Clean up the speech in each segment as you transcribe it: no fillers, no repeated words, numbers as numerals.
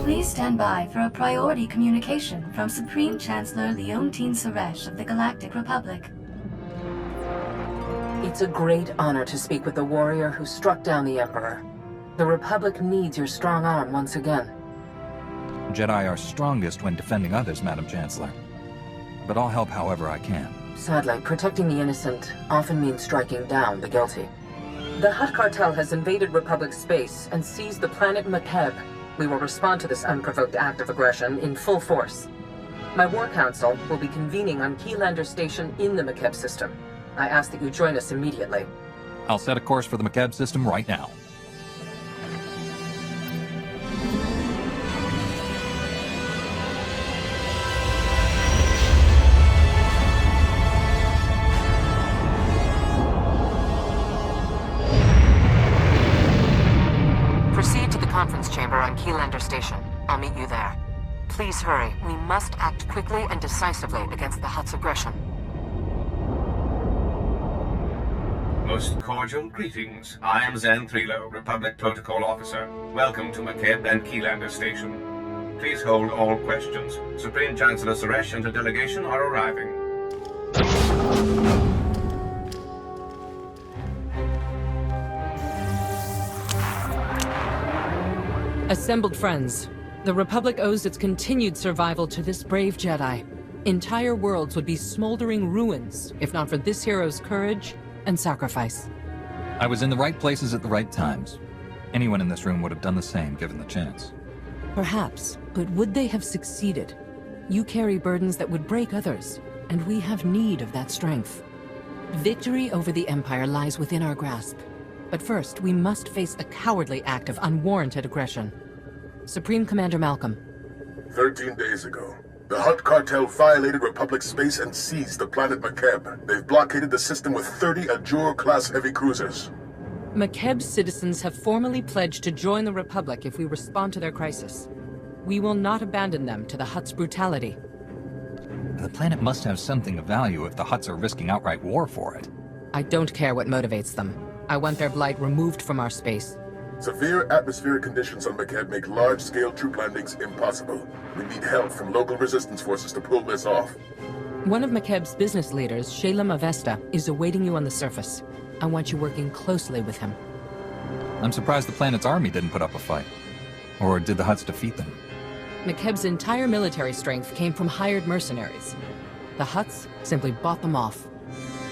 Please stand by for a priority communication from Supreme Chancellor Leontine Suresh of the Galactic Republic. It's a great honor to speak with the warrior who struck down the Emperor. The Republic needs your strong arm once again. Jedi are strongest when defending others, Madam Chancellor. But I'll help however I can. Sadly, protecting the innocent often means striking down the guilty. The Hutt cartel has invaded Republic space and seized the planet Makeb. We will respond to this unprovoked act of aggression in full force. My War Council will be convening on Keylander Station in the Makeb system. I ask that you join us immediately. I'll set a course for the Makeb system right now. Proceed to the conference chamber on Keylander Station. I'll meet you there. Please hurry. We must act quickly and decisively against the Hutt's aggression. Most cordial greetings. I am Zen Thrilo, Republic Protocol Officer. Welcome to Makeb and Keylander Station. Please hold all questions. Supreme Chancellor Suresh and a delegation are arriving. Assembled friends, the Republic owes its continued survival to this brave Jedi. Entire worlds would be smoldering ruins, if not for this hero's courage and sacrifice. I was in the right places at the right times. Anyone in this room would have done the same, given the chance. Perhaps, but would they have succeeded? You carry burdens that would break others, and we have need of that strength. Victory over the Empire lies within our grasp. But first, we must face a cowardly act of unwarranted aggression. Supreme Commander Malcolm. 13 days ago, the Hutt cartel violated Republic space and seized the planet Makeb. They've blockaded the system with 30 Ajur-class heavy cruisers. Makeb's citizens have formally pledged to join the Republic if we respond to their crisis. We will not abandon them to the Hutt's brutality. The planet must have something of value if the Hutts are risking outright war for it. I don't care what motivates them. I want their blight removed from our space. Severe atmospheric conditions on Makeb make large-scale troop landings impossible. We need help from local resistance forces to pull this off. One of Makeb's business leaders, Shalem Avesta, is awaiting you on the surface. I want you working closely with him. I'm surprised the planet's army didn't put up a fight. Or did the Hutts defeat them? Makeb's entire military strength came from hired mercenaries. The Hutts simply bought them off.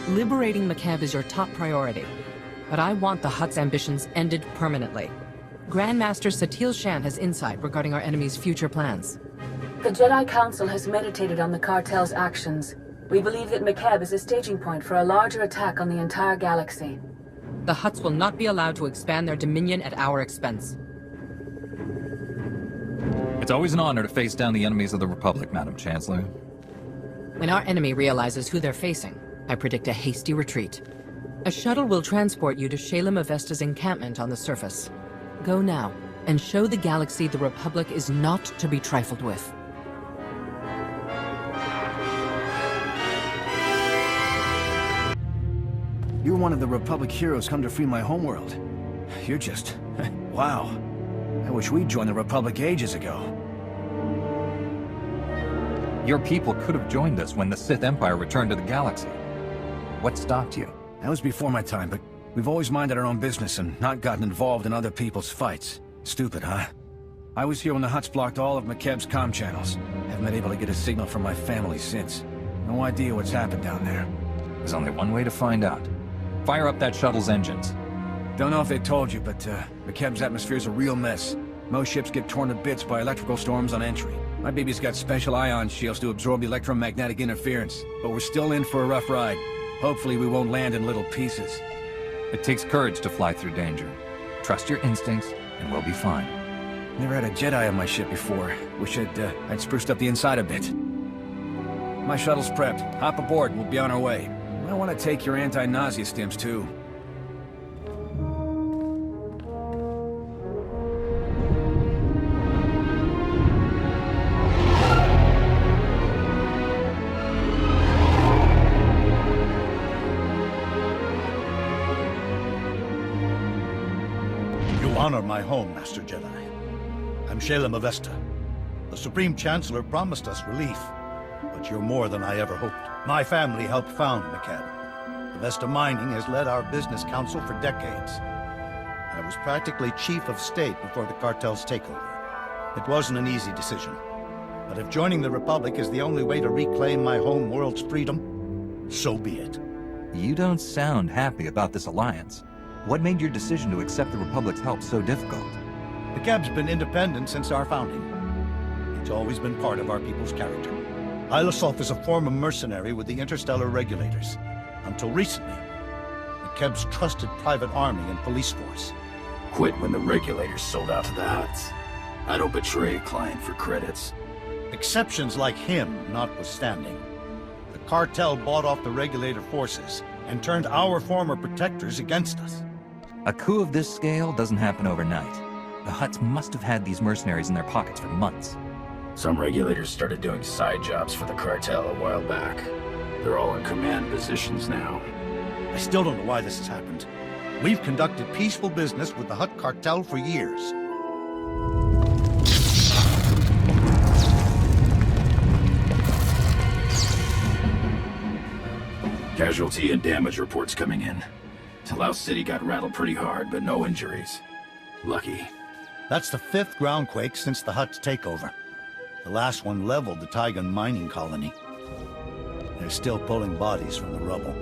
Liberating Makeb is your top priority. But I want the Hutt's ambitions ended permanently. Grandmaster Satil Shan has insight regarding our enemy's future plans. The Jedi Council has meditated on the cartel's actions. We believe that Makeb is a staging point for a larger attack on the entire galaxy. The Hutts will not be allowed to expand their dominion at our expense. It's always an honor to face down the enemies of the Republic, Madam Chancellor. When our enemy realizes who they're facing, I predict a hasty retreat. A shuttle will transport you to Shalem Avesta's encampment on the surface. Go now, and show the galaxy the Republic is not to be trifled with. You're one of the Republic heroes come to free my homeworld. You're just... wow. I wish we'd joined the Republic ages ago. Your people could have joined us when the Sith Empire returned to the galaxy. What stopped you? That was before my time, but we've always minded our own business and not gotten involved in other people's fights. Stupid, huh? I was here when the Hutts blocked all of Makeb's comm channels. Haven't been able to get a signal from my family since. No idea what's happened down there. There's only one way to find out. Fire up that shuttle's engines. Don't know if they told you, but Makeb's atmosphere's a real mess. Most ships get torn to bits by electrical storms on entry. My baby's got special ion shields to absorb electromagnetic interference, but we're still in for a rough ride. Hopefully we won't land in little pieces. It takes courage to fly through danger. Trust your instincts, and we'll be fine. Never had a Jedi on my ship before. Wish I'd spruced up the inside a bit. My shuttle's prepped. Hop aboard, we'll be on our way. I want to take your anti-nausea stims, too. You honor my home, Master Jedi. I'm Shalem Avesta. The Supreme Chancellor promised us relief, but you're more than I ever hoped. My family helped found Makeb. Avesta Mining has led our business council for decades. I was practically chief of state before the cartel's takeover. It wasn't an easy decision. But if joining the Republic is the only way to reclaim my home world's freedom, so be it. You don't sound happy about this alliance. What made your decision to accept the Republic's help so difficult? Makeb's been independent since our founding. It's always been part of our people's character. Ilosov is a former mercenary with the interstellar regulators. Until recently, Makeb's trusted private army and police force. Quit when the regulators sold out to the Hutts. I don't betray a client for credits. Exceptions like him notwithstanding, the cartel bought off the regulator forces and turned our former protectors against us. A coup of this scale doesn't happen overnight. The Hutts must have had these mercenaries in their pockets for months. Some regulators started doing side jobs for the cartel a while back. They're all in command positions now. I still don't know why this has happened. We've conducted peaceful business with the Hutt cartel for years. Casualty and damage reports coming in. Talau City got rattled pretty hard, but no injuries. Lucky. That's the 5th groundquake since the Hutt's takeover. The last one leveled the Taigan mining colony. They're still pulling bodies from the rubble.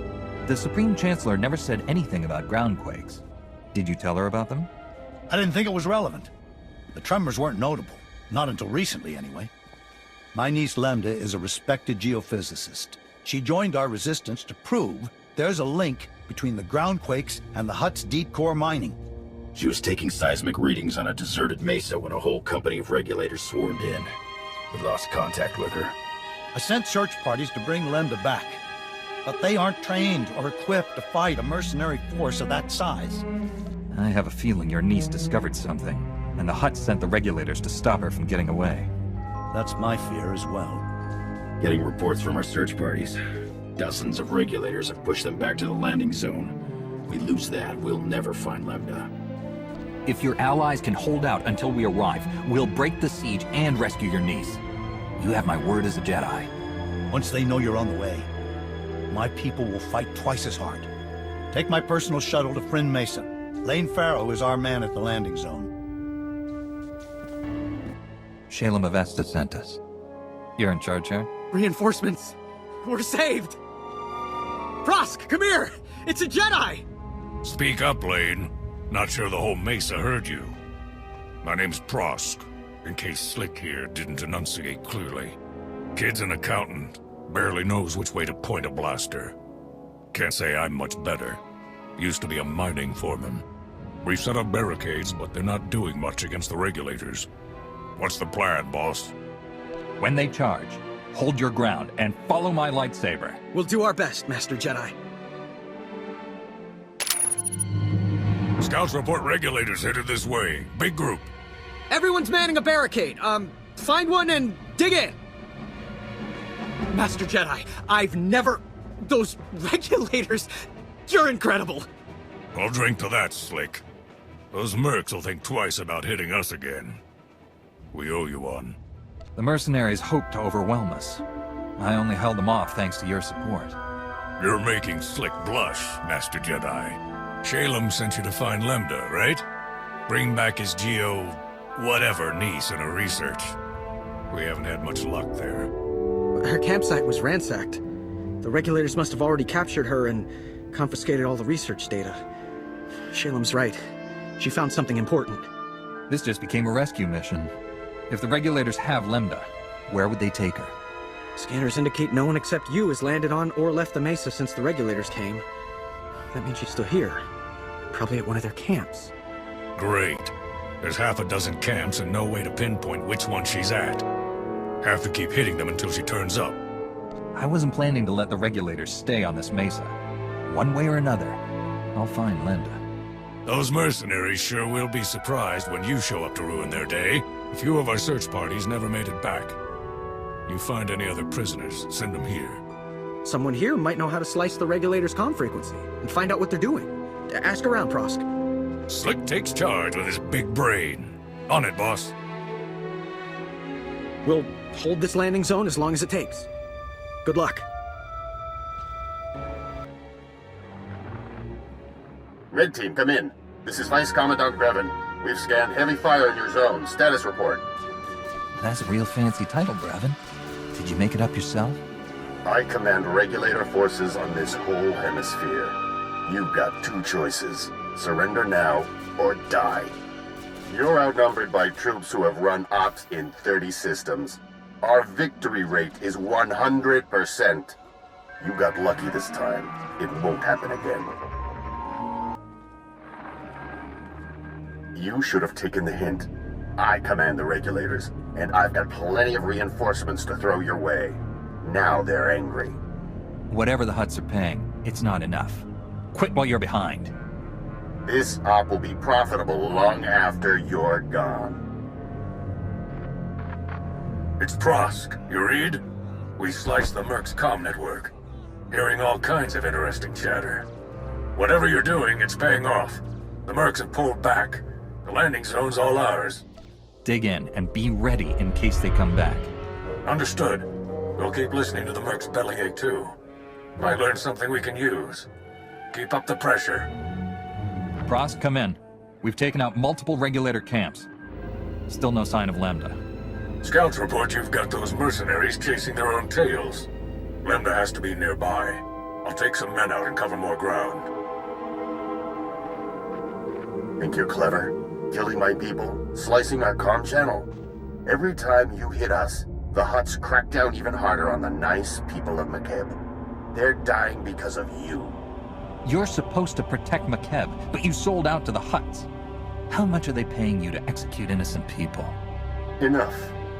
The Supreme Chancellor never said anything about groundquakes. Did you tell her about them? I didn't think it was relevant. The tremors weren't notable. Not until recently, anyway. My niece Lambda is a respected geophysicist. She joined our resistance to prove there's a link between the groundquakes and the Hutt's deep core mining. She was taking seismic readings on a deserted mesa when a whole company of regulators swarmed in. We lost contact with her. I sent search parties to bring Lambda back, but they aren't trained or equipped to fight a mercenary force of that size. I have a feeling your niece discovered something, and the Hutts sent the regulators to stop her from getting away. That's my fear as well. Getting reports from our search parties. Dozens of regulators have pushed them back to the landing zone. We lose that, we'll never find Lambda. If your allies can hold out until we arrive, we'll break the siege and rescue your niece. You have my word as a Jedi. Once they know you're on the way, my people will fight twice as hard. Take my personal shuttle to Friend Mesa. Lane Farrow is our man at the landing zone. Shalem Avesta sent us. You're in charge here? Reinforcements! We're saved! Prosk, come here! It's a Jedi! Speak up, Lane. Not sure the whole Mesa heard you. My name's Prosk, in case Slick here didn't enunciate clearly. Kid's an accountant, barely knows which way to point a blaster. Can't say I'm much better. Used to be a mining foreman. We've set up barricades, but they're not doing much against the regulators. What's the plan, boss? When they charge, hold your ground and follow my lightsaber. We'll do our best, Master Jedi. Scouts report regulators headed this way. Big group. Everyone's manning a barricade. Find one and dig in! Master Jedi, I've never... Those regulators... You're incredible! I'll drink to that, Slick. Those mercs will think twice about hitting us again. We owe you one. The mercenaries hoped to overwhelm us. I only held them off thanks to your support. You're making Slick blush, Master Jedi. Shalem sent you to find Lambda, right? Bring back his whatever niece in her research. We haven't had much luck there. Her campsite was ransacked. The regulators must have already captured her and confiscated all the research data. Shalem's right. She found something important. This just became a rescue mission. If the regulators have Lambda, where would they take her? Scanners indicate no one except you has landed on or left the mesa since the regulators came. That means she's still here. Probably at one of their camps. Great. There's half a dozen camps and no way to pinpoint which one she's at. Have to keep hitting them until she turns up. I wasn't planning to let the regulators stay on this mesa. One way or another, I'll find Linda. Those mercenaries sure will be surprised when you show up to ruin their day. A few of our search parties never made it back. You find any other prisoners, send them here. Someone here might know how to slice the regulators' comm frequency and find out what they're doing. Ask around, Prosk. Slick takes charge with his big brain. On it, boss. We'll hold this landing zone as long as it takes. Good luck. Red Team, come in. This is Vice Commandant Brevin. We've scanned heavy fire in your zone. Status report. That's a real fancy title, Brevin. Did you make it up yourself? I command regulator forces on this whole hemisphere. You've got two choices. Surrender now, or die. You're outnumbered by troops who have run ops in 30 systems. Our victory rate is 100%. You got lucky this time. It won't happen again. You should have taken the hint. I command the regulators, and I've got plenty of reinforcements to throw your way. Now they're angry. Whatever the Hutts are paying, it's not enough. Quit while you're behind. This op will be profitable long after you're gone. It's Prosk. You read? We sliced the Merc's comm network. Hearing all kinds of interesting chatter. Whatever you're doing, it's paying off. The Mercs have pulled back. The landing zone's all ours. Dig in and be ready in case they come back. Understood. We'll keep listening to the Merc's bellyache too. Might learn something we can use. Keep up the pressure. Prosk, come in. We've taken out multiple regulator camps. Still no sign of Lambda. Scouts report you've got those mercenaries chasing their own tails. Lambda has to be nearby. I'll take some men out and cover more ground. Think you're clever? Killing my people? Slicing our comm channel? Every time you hit us, the Hutts crack down even harder on the nice people of Makeb. They're dying because of you. You're supposed to protect Makeb, but you sold out to the Hutts. How much are they paying you to execute innocent people? Enough,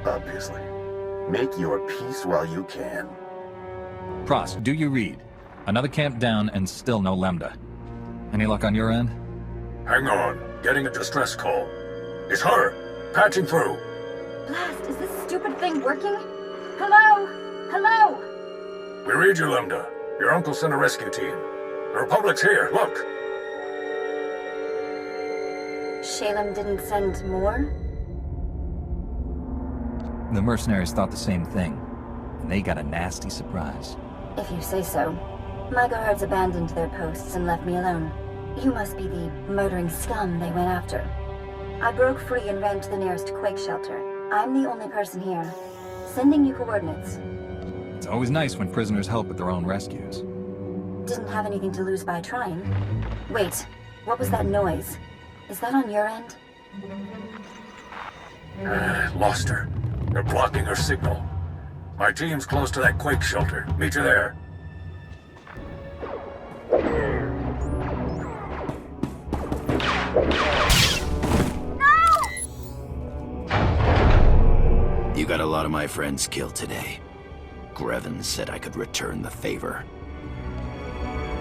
obviously. Make your peace while you can. Prosk, do you read? Another camp down and still no Lambda. Any luck on your end? Hang on. Getting a distress call. It's her! Patching through. Blast, is this stupid thing working? Hello? Hello? We read you, Lambda. Your uncle sent a rescue team. The Republic's here, look! Shalem didn't send more? The mercenaries thought the same thing, and they got a nasty surprise. If you say so. My guards abandoned their posts and left me alone. You must be the murdering scum they went after. I broke free and ran to the nearest quake shelter. I'm the only person here. Sending you coordinates. It's always nice when prisoners help with their own rescues. Didn't have anything to lose by trying. Wait, what was that noise? Is that on your end? Lost her. They're blocking her signal. My team's close to that quake shelter. Meet you there. You got a lot of my friends killed today. Grevin said I could return the favor.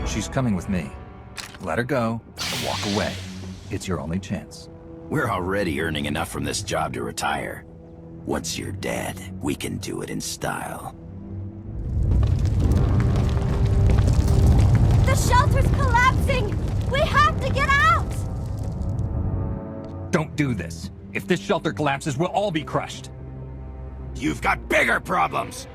She's coming with me. Let her go, or walk away. It's your only chance. We're already earning enough from this job to retire. Once you're dead, we can do it in style. The shelter's collapsing! We have to get out! Don't do this. If this shelter collapses, we'll all be crushed. You've got bigger problems!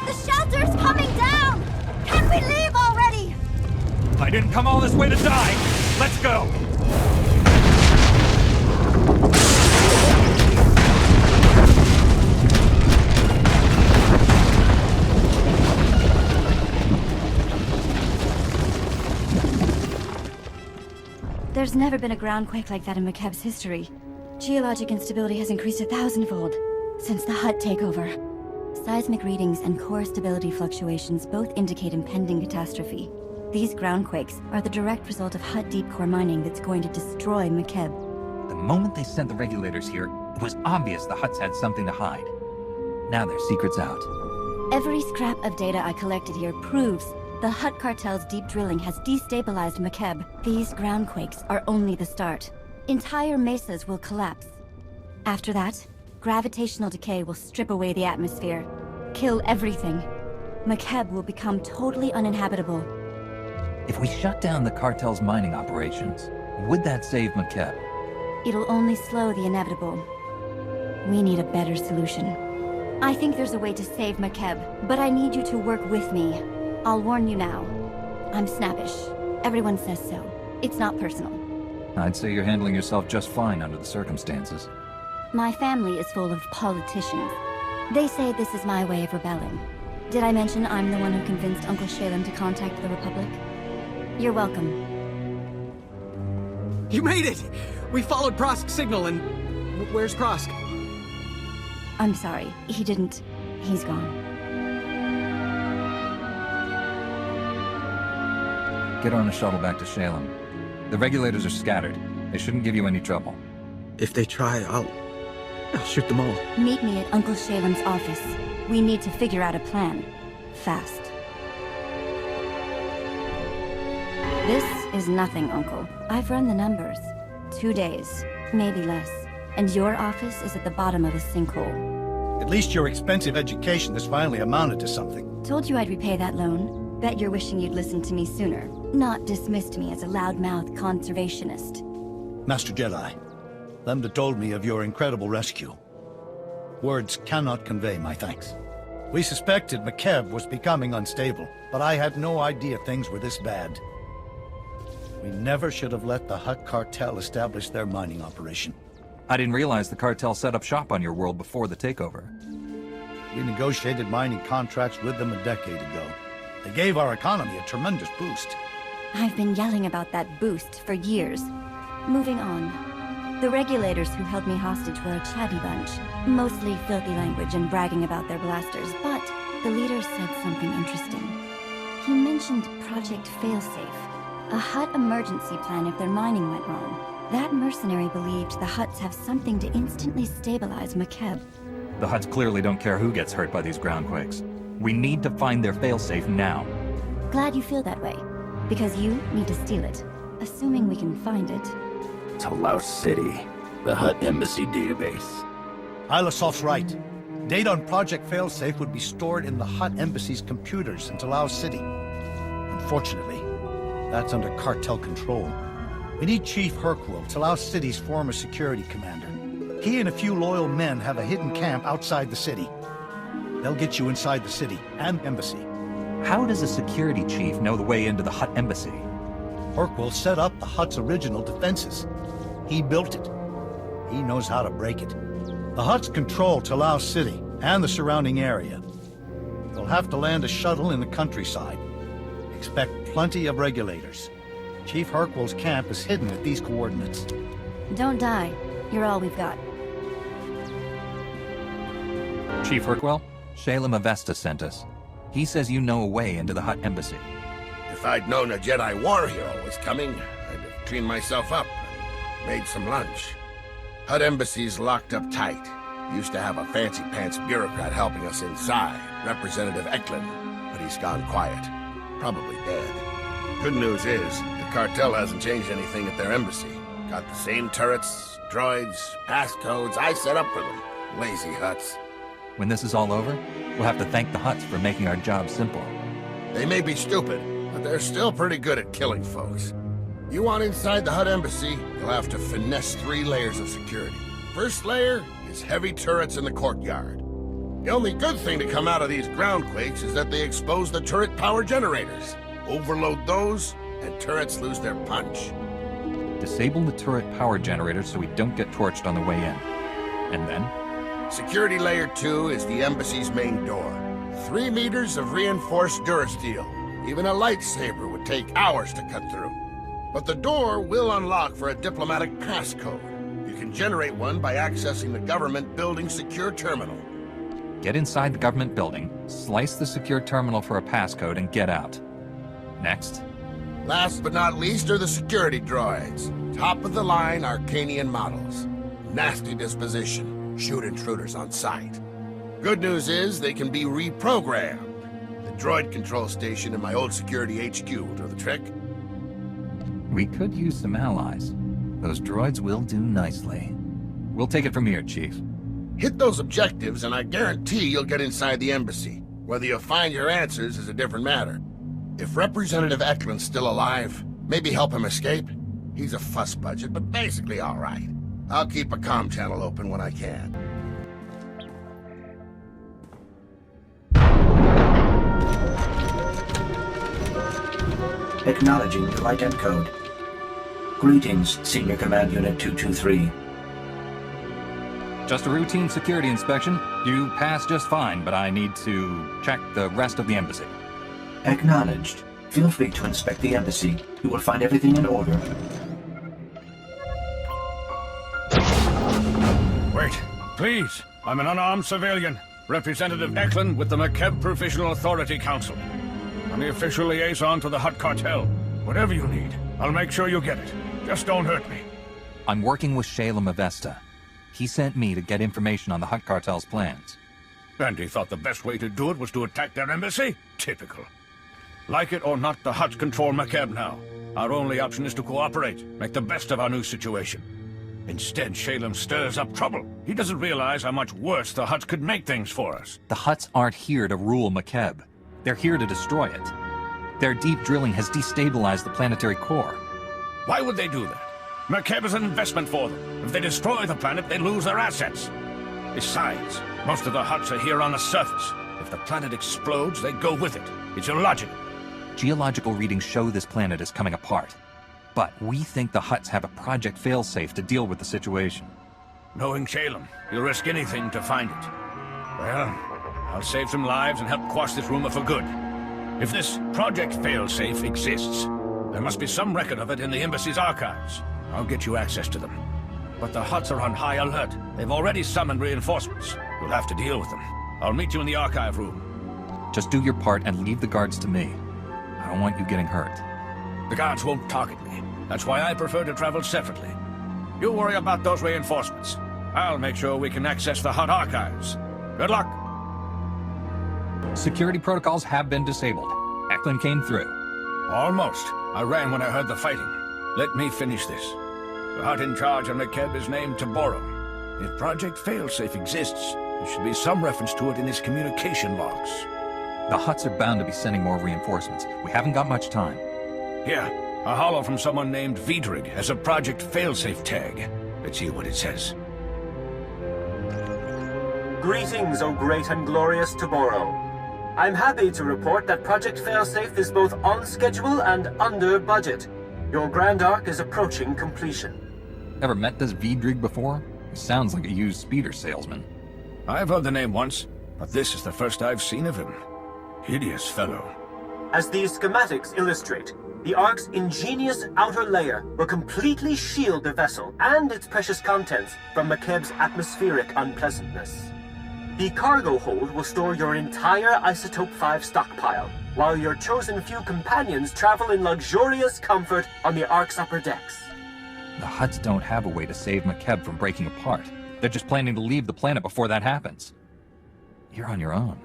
The shelter's coming down! Can we leave already? I didn't come all this way to die. Let's go! There's never been a groundquake like that in Makeb's history. Geologic instability has increased 1,000-fold since the Hutt takeover. Seismic readings and core stability fluctuations both indicate impending catastrophe. These groundquakes are the direct result of Hutt deep core mining that's going to destroy Makeb. The moment they sent the regulators here, it was obvious the Hutts had something to hide. Now their secret's out. Every scrap of data I collected here proves the Hutt cartel's deep drilling has destabilized Makeb. These groundquakes are only the start. Entire mesas will collapse. After that, gravitational decay will strip away the atmosphere, kill everything. Makeb will become totally uninhabitable. If we shut down the cartel's mining operations, would that save Makeb? It'll only slow the inevitable. We need a better solution. I think there's a way to save Makeb, but I need you to work with me. I'll warn you now. I'm snappish. Everyone says so. It's not personal. I'd say you're handling yourself just fine under the circumstances. My family is full of politicians. They say this is my way of rebelling. Did I mention I'm the one who convinced Uncle Shalem to contact the Republic? You're welcome. You made it! We followed Prosk's signal and... Where's Prosk? I'm sorry. He didn't. He's gone. Get on a shuttle back to Shalem. The regulators are scattered. They shouldn't give you any trouble. If they try, I'll shoot them all. Meet me at Uncle Shalem's office. We need to figure out a plan. Fast. This is nothing, Uncle. I've run the numbers. 2 days, maybe less. And your office is at the bottom of a sinkhole. At least your expensive education has finally amounted to something. Told you I'd repay that loan. Bet you're wishing you'd listened to me sooner. Not dismissed me as a loudmouth conservationist. Master Jedi, Lambda told me of your incredible rescue. Words cannot convey my thanks. We suspected Makeb was becoming unstable, but I had no idea things were this bad. We never should have let the Hutt cartel establish their mining operation. I didn't realize the cartel set up shop on your world before the takeover. We negotiated mining contracts with them a decade ago. They gave our economy a tremendous boost. I've been yelling about that boost for years. Moving on. The regulators who held me hostage were a chatty bunch. Mostly filthy language and bragging about their blasters, but the leader said something interesting. He mentioned Project Failsafe, a Hutt emergency plan if their mining went wrong. That mercenary believed the Hutts have something to instantly stabilize Makeb. The Hutts clearly don't care who gets hurt by these groundquakes. We need to find their failsafe now. Glad you feel that way, because you need to steal it, assuming we can find it. To Laos City, the Hutt Embassy database. Ilasof's right. Data on Project Failsafe would be stored in the Hutt Embassy's computers in Laos City. Unfortunately, that's under cartel control. We need Chief Hercule, Laos City's former security commander. He and a few loyal men have a hidden camp outside the city. They'll get you inside the city and embassy. How does a security chief know the way into the Hutt embassy? Hercule set up the Hutt's original defenses. He built it. He knows how to break it. The Hutts control Laos City and the surrounding area. You'll have to land a shuttle in the countryside. Expect plenty of regulators. Chief Hercule's camp is hidden at these coordinates. Don't die. You're all we've got. Chief Hercule, Shalem Avesta sent us. He says you know a way into the Hutt embassy. If I'd known a Jedi war hero was coming, I'd have cleaned myself up and made some lunch. Hutt embassy's locked up tight. Used to have a fancy-pants bureaucrat helping us inside, Representative Eklund, but he's gone quiet. Probably dead. Good news is, the cartel hasn't changed anything at their embassy. Got the same turrets, droids, passcodes I set up for them. Lazy Hutts. When this is all over, we'll have to thank the Hutts for making our job simple. They may be stupid, but they're still pretty good at killing folks. You want inside the Hutt embassy, you'll have to finesse 3 layers of security. First layer is heavy turrets in the courtyard. The only good thing to come out of these groundquakes is that they expose the turret power generators. Overload those, and turrets lose their punch. Disable the turret power generators so we don't get torched on the way in. And then? Security layer 2 is the embassy's main door. 3 meters of reinforced durasteel. Even a lightsaber would take hours to cut through. But the door will unlock for a diplomatic passcode. You can generate one by accessing the government building secure terminal. Get inside the government building, slice the secure terminal for a passcode, and get out. Next? Last but not least are the security droids. Top-of-the-line Arcanian models. Nasty disposition. Shoot intruders on sight. Good news is they can be reprogrammed. The droid control station in my old security HQ will do the trick. We could use some allies. Those droids will do nicely. We'll take it from here, Chief. Hit those objectives and I guarantee you'll get inside the embassy. Whether you'll find your answers is a different matter. If Representative Eklund's still alive, maybe help him escape. He's a fuss budget, but basically all right. I'll keep a comm channel open when I can. Acknowledging the light and code. Greetings, Senior Command Unit 223. Just a routine security inspection. You passed just fine, but I need to check the rest of the embassy. Acknowledged. Feel free to inspect the embassy. You will find everything in order. Wait, please. I'm an unarmed civilian. Representative Eklund with the Makeb Provisional Authority Council. I'm the official liaison to the Hutt Cartel. Whatever you need, I'll make sure you get it. Just don't hurt me. I'm working with Shalem Avesta. He sent me to get information on the Hutt Cartel's plans. And he thought the best way to do it was to attack their embassy? Typical. Like it or not, the Hutts control Makeb now. Our only option is to cooperate, make the best of our new situation. Instead, Shalem stirs up trouble. He doesn't realize how much worse the Hutts could make things for us. The Hutts aren't here to rule Makeb. They're here to destroy it. Their deep drilling has destabilized the planetary core. Why would they do that? Makeb is an investment for them. If they destroy the planet, they lose their assets. Besides, most of the Hutts are here on the surface. If the planet explodes, they go with it. It's illogical. Geological readings show this planet is coming apart. But we think the Hutts have a Project Failsafe to deal with the situation. Knowing Shalem, you'll risk anything to find it. Well, I'll save some lives and help quash this rumor for good. If this Project Failsafe exists, there must be some record of it in the embassy's archives. I'll get you access to them. But the Hutts are on high alert. They've already summoned reinforcements. You'll have to deal with them. I'll meet you in the archive room. Just do your part and leave the guards to me. I don't want you getting hurt. The guards won't target me. That's why I prefer to travel separately. You worry about those reinforcements. I'll make sure we can access the Hutt archives. Good luck. Security protocols have been disabled. Eklund came through. Almost. I ran when I heard the fighting. Let me finish this. The Hutt in charge of Makeb is named Taboro. If Project Failsafe exists, there should be some reference to it in his communication logs. The Hutts are bound to be sending more reinforcements. We haven't got much time. Here, a holo from someone named Vidrig has a Project Failsafe tag. Let's hear what it says. Greetings, O great and glorious Taboro. I'm happy to report that Project Failsafe is both on schedule and under budget. Your Grand Arc is approaching completion. Ever met this Vidrig before? He sounds like a used speeder salesman. I've heard the name once, but this is the first I've seen of him. Hideous fellow. As these schematics illustrate, the Ark's ingenious outer layer will completely shield the vessel and its precious contents from Makeb's atmospheric unpleasantness. The cargo hold will store your entire Isotope 5 stockpile, while your chosen few companions travel in luxurious comfort on the Ark's upper decks. The Hutts don't have a way to save Makeb from breaking apart. They're just planning to leave the planet before that happens. You're on your own.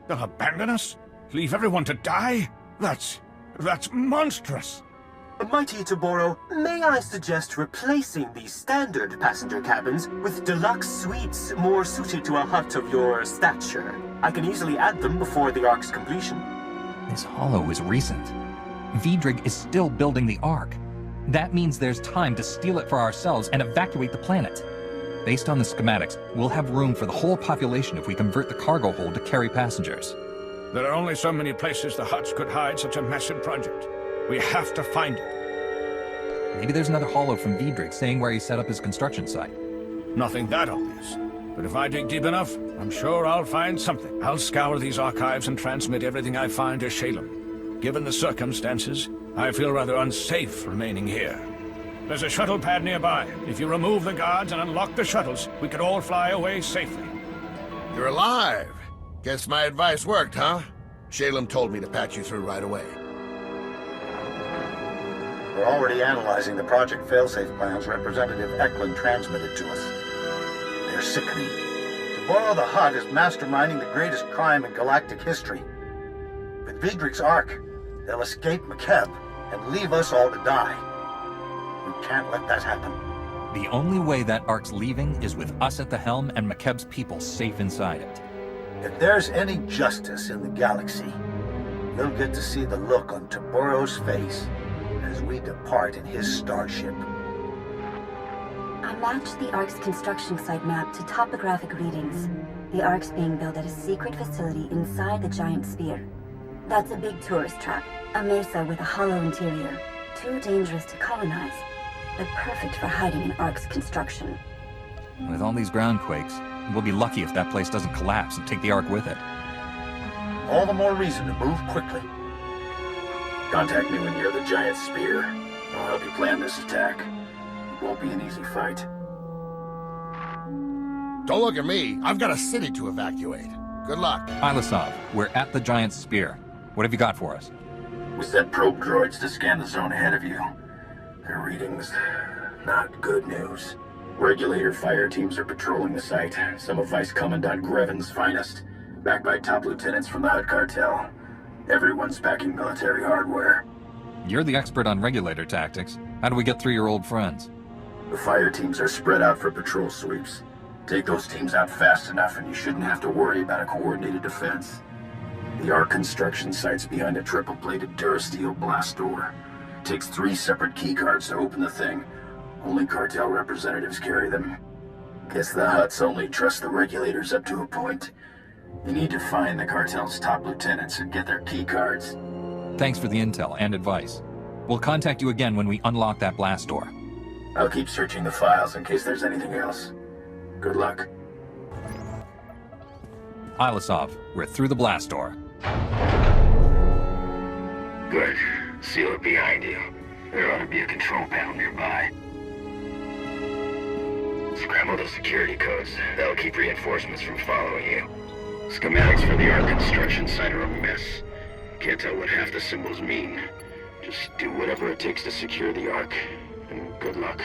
They'll abandon us? Leave everyone to die? That's monstrous. Mighty Taboro, may I suggest replacing the standard passenger cabins with deluxe suites more suited to a Hutt of your stature? I can easily add them before the Ark's completion. This holo is recent. Vidrig is still building the Ark. That means there's time to steal it for ourselves and evacuate the planet. Based on the schematics, we'll have room for the whole population if we convert the cargo hold to carry passengers. There are only so many places the Hutts could hide such a massive project. We have to find it. Maybe there's another holo from Vidrig saying where he set up his construction site. Nothing that obvious. But if I dig deep enough, I'm sure I'll find something. I'll scour these archives and transmit everything I find to Shalem. Given the circumstances, I feel rather unsafe remaining here. There's a shuttle pad nearby. If you remove the guards and unlock the shuttles, we could all fly away safely. You're alive. Guess my advice worked, huh? Shalem told me to patch you through right away. We're already analyzing the Project Failsafe plans Representative Eklund transmitted to us. They're sickening. To borrow the Hutt is masterminding the greatest crime in galactic history. With Vidrig's Ark, they'll escape Makeb and leave us all to die. We can't let that happen. The only way that Ark's leaving is with us at the helm and Makeb's people safe inside it. If there's any justice in the galaxy, you'll get to see the look on Taboro's face as we depart in his starship. I matched the Ark's construction site map to topographic readings. The Ark's being built at a secret facility inside the giant sphere. That's a big tourist trap, a mesa with a hollow interior. Too dangerous to colonize, but perfect for hiding an Ark's construction. With all these ground quakes, we'll be lucky if that place doesn't collapse and take the Ark with it. All the more reason to move quickly. Contact me when you're the giant spear. I'll help you plan this attack. It won't be an easy fight. Don't look at me. I've got a city to evacuate. Good luck. Ilasov, we're at the giant spear. What have you got for us? We sent probe droids to scan the zone ahead of you. Their readings, not good news. Regulator fire teams are patrolling the site. Some of Vice Commandant Grevin's finest, backed by top lieutenants from the Hutt cartel. Everyone's packing military hardware. You're the expert on regulator tactics. How do we get through your old friends? The fire teams are spread out for patrol sweeps. Take those teams out fast enough and you shouldn't have to worry about a coordinated defense. The Ark construction site's behind a triple-plated Durasteel blast door. Takes 3 separate keycards to open the thing. Only cartel representatives carry them. Guess the Hutts only trust the regulators up to a point. You need to find the cartel's top lieutenants and get their keycards. Thanks for the intel and advice. We'll contact you again when we unlock that blast door. I'll keep searching the files in case there's anything else. Good luck. Ilasov, we're through the blast door. Good. Seal it behind you. There ought to be a control panel nearby. Scramble the security codes. That'll keep reinforcements from following you. Schematics for the Ark construction site are a mess. Can't tell what half the symbols mean. Just do whatever it takes to secure the Ark, and good luck.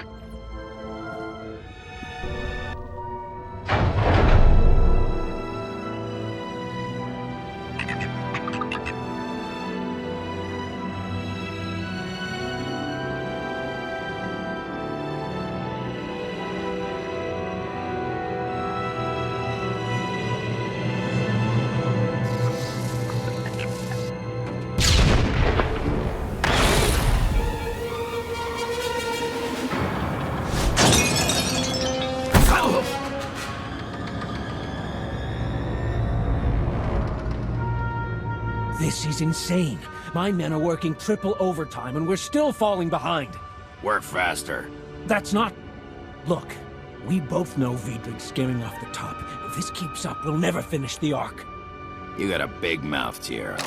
This is insane. My men are working triple overtime and we're still falling behind. Work faster. That's not... Look, we both know Vidrig's skimming off the top. If this keeps up, we'll never finish the Ark. You got a big mouth, Tierra.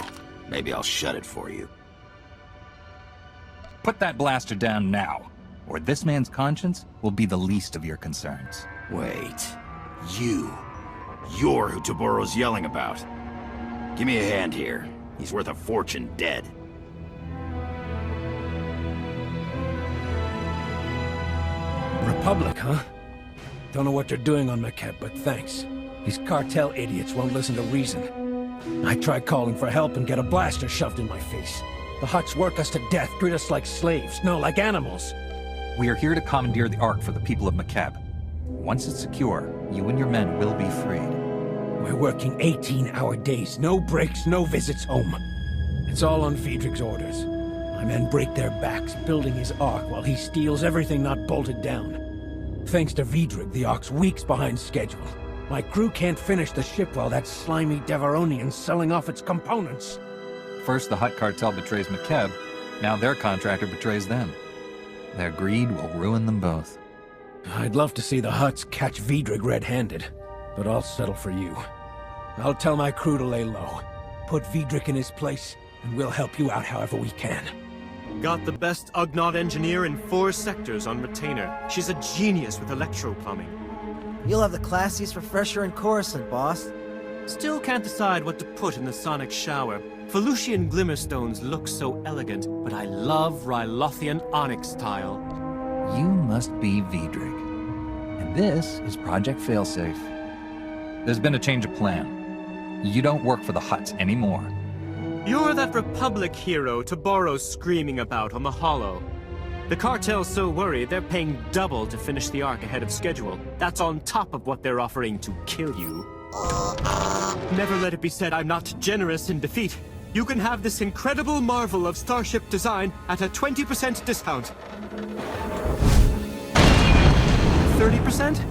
Maybe I'll shut it for you. Put that blaster down now, or this man's conscience will be the least of your concerns. Wait. You're who Taboro's yelling about. Give me a hand here. He's worth a fortune dead. Republic, huh? Don't know what they're doing on Makeb, but thanks. These cartel idiots won't listen to reason. I tried calling for help and get a blaster shoved in my face. The Hutts work us to death, treat us like slaves, no, like animals. We are here to commandeer the Ark for the people of Makeb. Once it's secure, you and your men will be freed. We're working 18-hour days, no breaks, no visits home. It's all on Vidrig's orders. My men break their backs building his Ark while he steals everything not bolted down. Thanks to Vidrig, the Ark's weeks behind schedule. My crew can't finish the ship while that slimy Devaronian's selling off its components. First the Hutt cartel betrays Makeb, now their contractor betrays them. Their greed will ruin them both. I'd love to see the Hutts catch Vidrig red-handed, but I'll settle for you. I'll tell my crew to lay low. Put Vidrig in his place, and we'll help you out however we can. Got the best Ugnaught engineer in 4 sectors on retainer. She's a genius with electro-plumbing. You'll have the classiest refresher in Coruscant, boss. Still can't decide what to put in the sonic shower. Felucian glimmerstones look so elegant, but I love Rylothian onyx tile. You must be Vidrig. And this is Project Failsafe. There's been a change of plan. You don't work for the Hutts anymore. You're that Republic hero Taboros screaming about on the Hollow. The cartel's so worried they're paying double to finish the Ark ahead of schedule. That's on top of what they're offering to kill you. Never let it be said I'm not generous in defeat. You can have this incredible marvel of starship design at a 20% discount. 30%?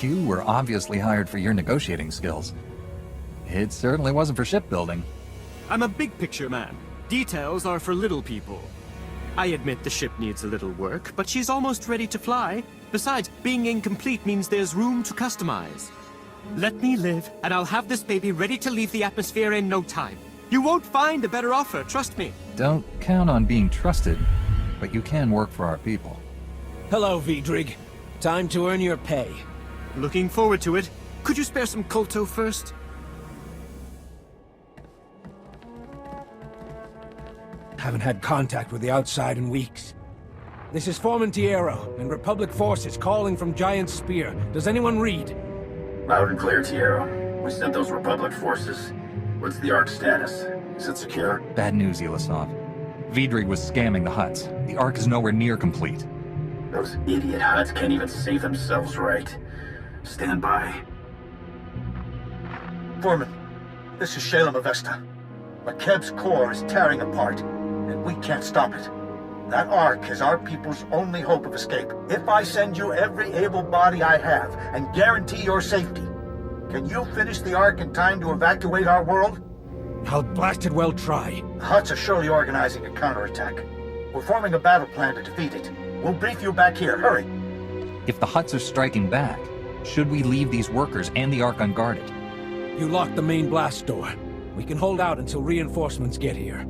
You were obviously hired for your negotiating skills. It certainly wasn't for shipbuilding. I'm a big picture man. Details are for little people. I admit the ship needs a little work, but she's almost ready to fly. Besides, being incomplete means there's room to customize. Let me live, and I'll have this baby ready to leave the atmosphere in no time. You won't find a better offer, trust me. Don't count on being trusted, but you can work for our people. Hello, Vidrig. Time to earn your pay. Looking forward to it. Could you spare some Kolto first? Haven't had contact with the outside in weeks. This is Foreman Tiero, and Republic forces calling from Giant Spear. Does anyone read? Loud and clear, Tiero. We sent those Republic forces. What's the Ark status? Is it secure? Bad news, Ilisov. Vidrig was scamming the Hutts. The Ark is nowhere near complete. Those idiot Hutts can't even save themselves right. Stand by. Foreman, this is Shalem Avesta. Makeb's core is tearing apart, and we can't stop it. That Ark is our people's only hope of escape. If I send you every able body I have and guarantee your safety, can you finish the Ark in time to evacuate our world? I'll blasted well try. The Hutts are surely organizing a counterattack. We're forming a battle plan to defeat it. We'll brief you back here. Hurry. If the Hutts are striking back, should we leave these workers and the Ark unguarded? You locked the main blast door. We can hold out until reinforcements get here.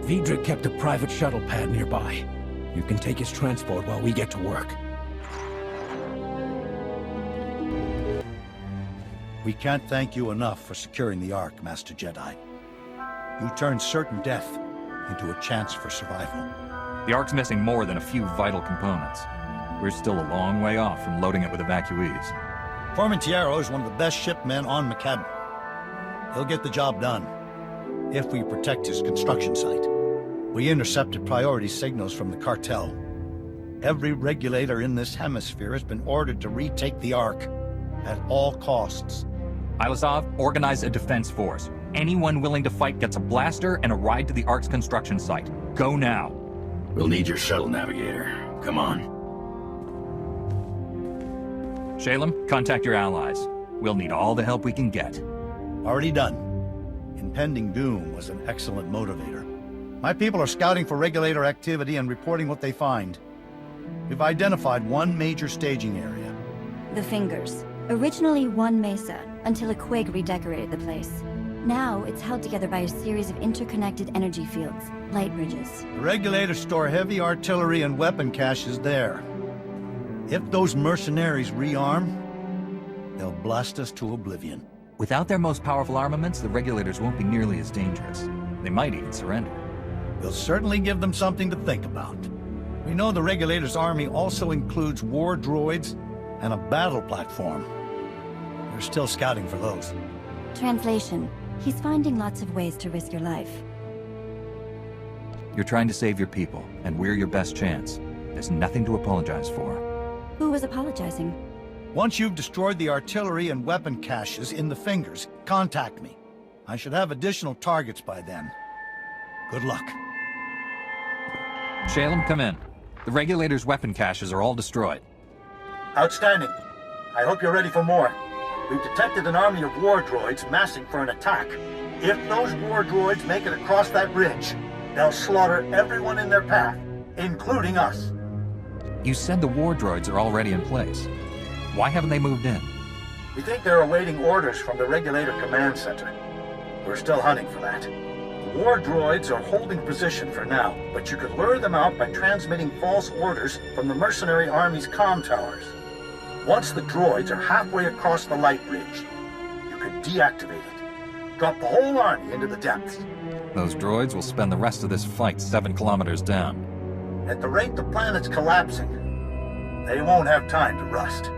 Vidrig kept a private shuttle pad nearby. You can take his transport while we get to work. We can't thank you enough for securing the Ark, Master Jedi. You turned certain death into a chance for survival. The Ark's missing more than a few vital components. We're still a long way off from loading it with evacuees. Foreman Tiero is one of the best shipmen on Makeb. He'll get the job done, if we protect his construction site. We intercepted priority signals from the cartel. Every regulator in this hemisphere has been ordered to retake the Ark at all costs. Ilisov, organize a defense force. Anyone willing to fight gets a blaster and a ride to the Ark's construction site. Go now. We'll need your shuttle, Navigator. Come on. Shalem, contact your allies. We'll need all the help we can get. Already done. Impending doom was an excellent motivator. My people are scouting for regulator activity and reporting what they find. We've identified one major staging area. The Fingers. Originally one mesa, until a quake redecorated the place. Now, it's held together by a series of interconnected energy fields, light bridges. The regulators store heavy artillery and weapon caches there. If those mercenaries rearm, they'll blast us to oblivion. Without their most powerful armaments, the regulators won't be nearly as dangerous. They might even surrender. We'll certainly give them something to think about. We know the regulators' army also includes war droids and a battle platform. We're still scouting for those. Translation. He's finding lots of ways to risk your life. You're trying to save your people, and we're your best chance. There's nothing to apologize for. Who was apologizing? Once you've destroyed the artillery and weapon caches in the Fingers, contact me. I should have additional targets by then. Good luck. Shalem, come in. The regulators' weapon caches are all destroyed. Outstanding. I hope you're ready for more. We've detected an army of war droids massing for an attack. If those war droids make it across that bridge, they'll slaughter everyone in their path, including us. You said the war droids are already in place. Why haven't they moved in? We think they're awaiting orders from the Regulator Command Center. We're still hunting for that. The war droids are holding position for now, but you could lure them out by transmitting false orders from the mercenary army's comm towers. Once the droids are halfway across the light bridge, you could deactivate it. Drop the whole army into the depths. Those droids will spend the rest of this fight 7 kilometers down. At the rate the planet's collapsing, they won't have time to rust.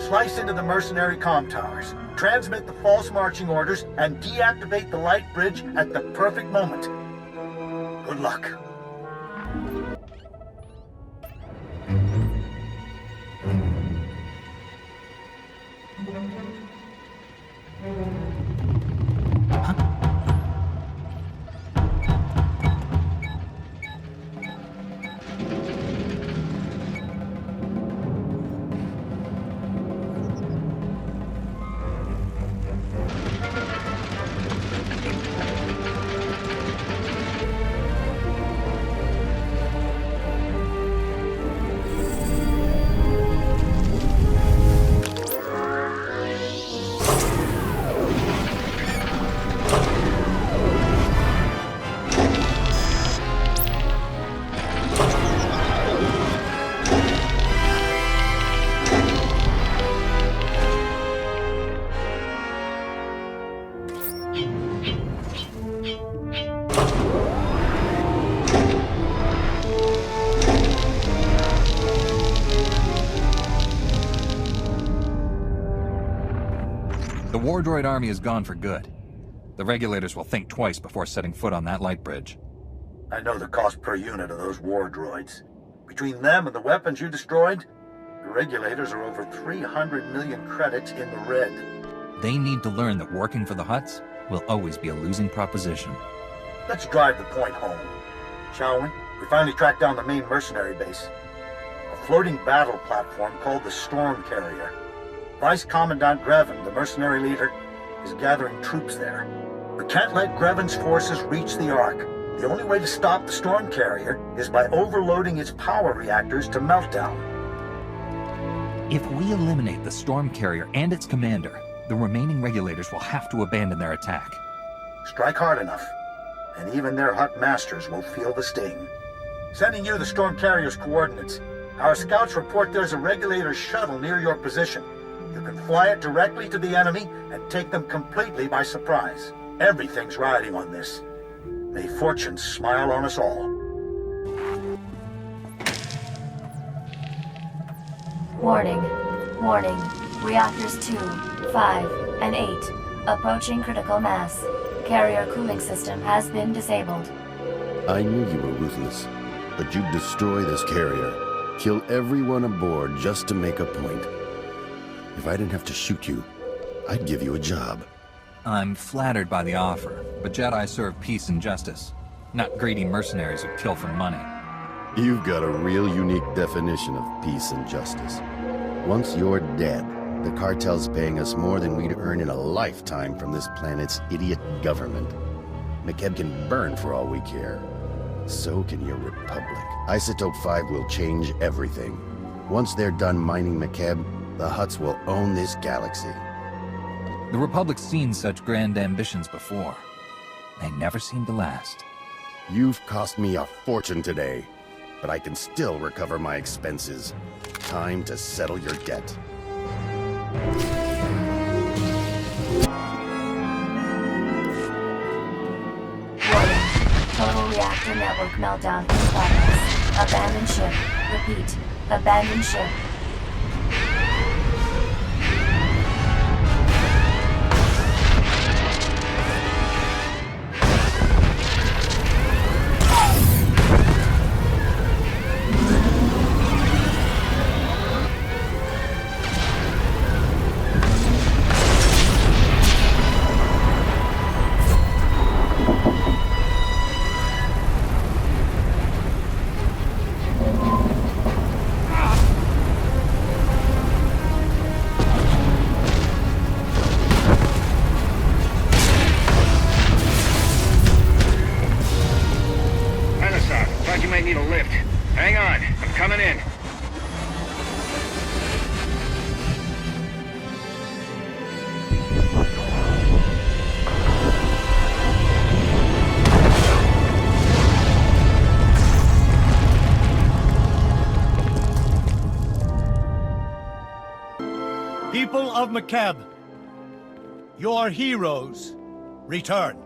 Slice into the mercenary comm towers, transmit the false marching orders, and deactivate the light bridge at the perfect moment. Good luck. The war droid army is gone for good. The regulators will think twice before setting foot on that light bridge. I know the cost per unit of those war droids. Between them and the weapons you destroyed, the regulators are over 300 million credits in the red. They need to learn that working for the Hutts will always be a losing proposition. Let's drive the point home, shall we? We finally tracked down the main mercenary base. A floating battle platform called the Storm Carrier. Vice Commandant Grevin, the mercenary leader, is gathering troops there. We can't let Grevin's forces reach the Ark. The only way to stop the Storm Carrier is by overloading its power reactors to meltdown. If we eliminate the Storm Carrier and its commander, the remaining regulators will have to abandon their attack. Strike hard enough, and even their Hutt masters will feel the sting. Sending you the Storm Carrier's coordinates. Our scouts report there's a regulator shuttle near your position. You can fly it directly to the enemy and take them completely by surprise. Everything's riding on this. May fortune smile on us all. Warning. Warning. Reactors 2, 5, and 8. Approaching critical mass. Carrier cooling system has been disabled. I knew you were ruthless, but you'd destroy this carrier. Kill everyone aboard just to make a point. If I didn't have to shoot you, I'd give you a job. I'm flattered by the offer, but Jedi serve peace and justice, not greedy mercenaries who kill for money. You've got a real unique definition of peace and justice. Once you're dead, the cartel's paying us more than we'd earn in a lifetime from this planet's idiot government. Makeb can burn for all we care. So can your Republic. Isotope 5 will change everything. Once they're done mining Makeb, the Hutts will own this galaxy. The Republic's seen such grand ambitions before. They never seem to last. You've cost me a fortune today, but I can still recover my expenses. Time to settle your debt. Warning. Total reactor network meltdown in progress. Abandon ship. Repeat. Abandon ship. People of Makeb, you're heroes. Return.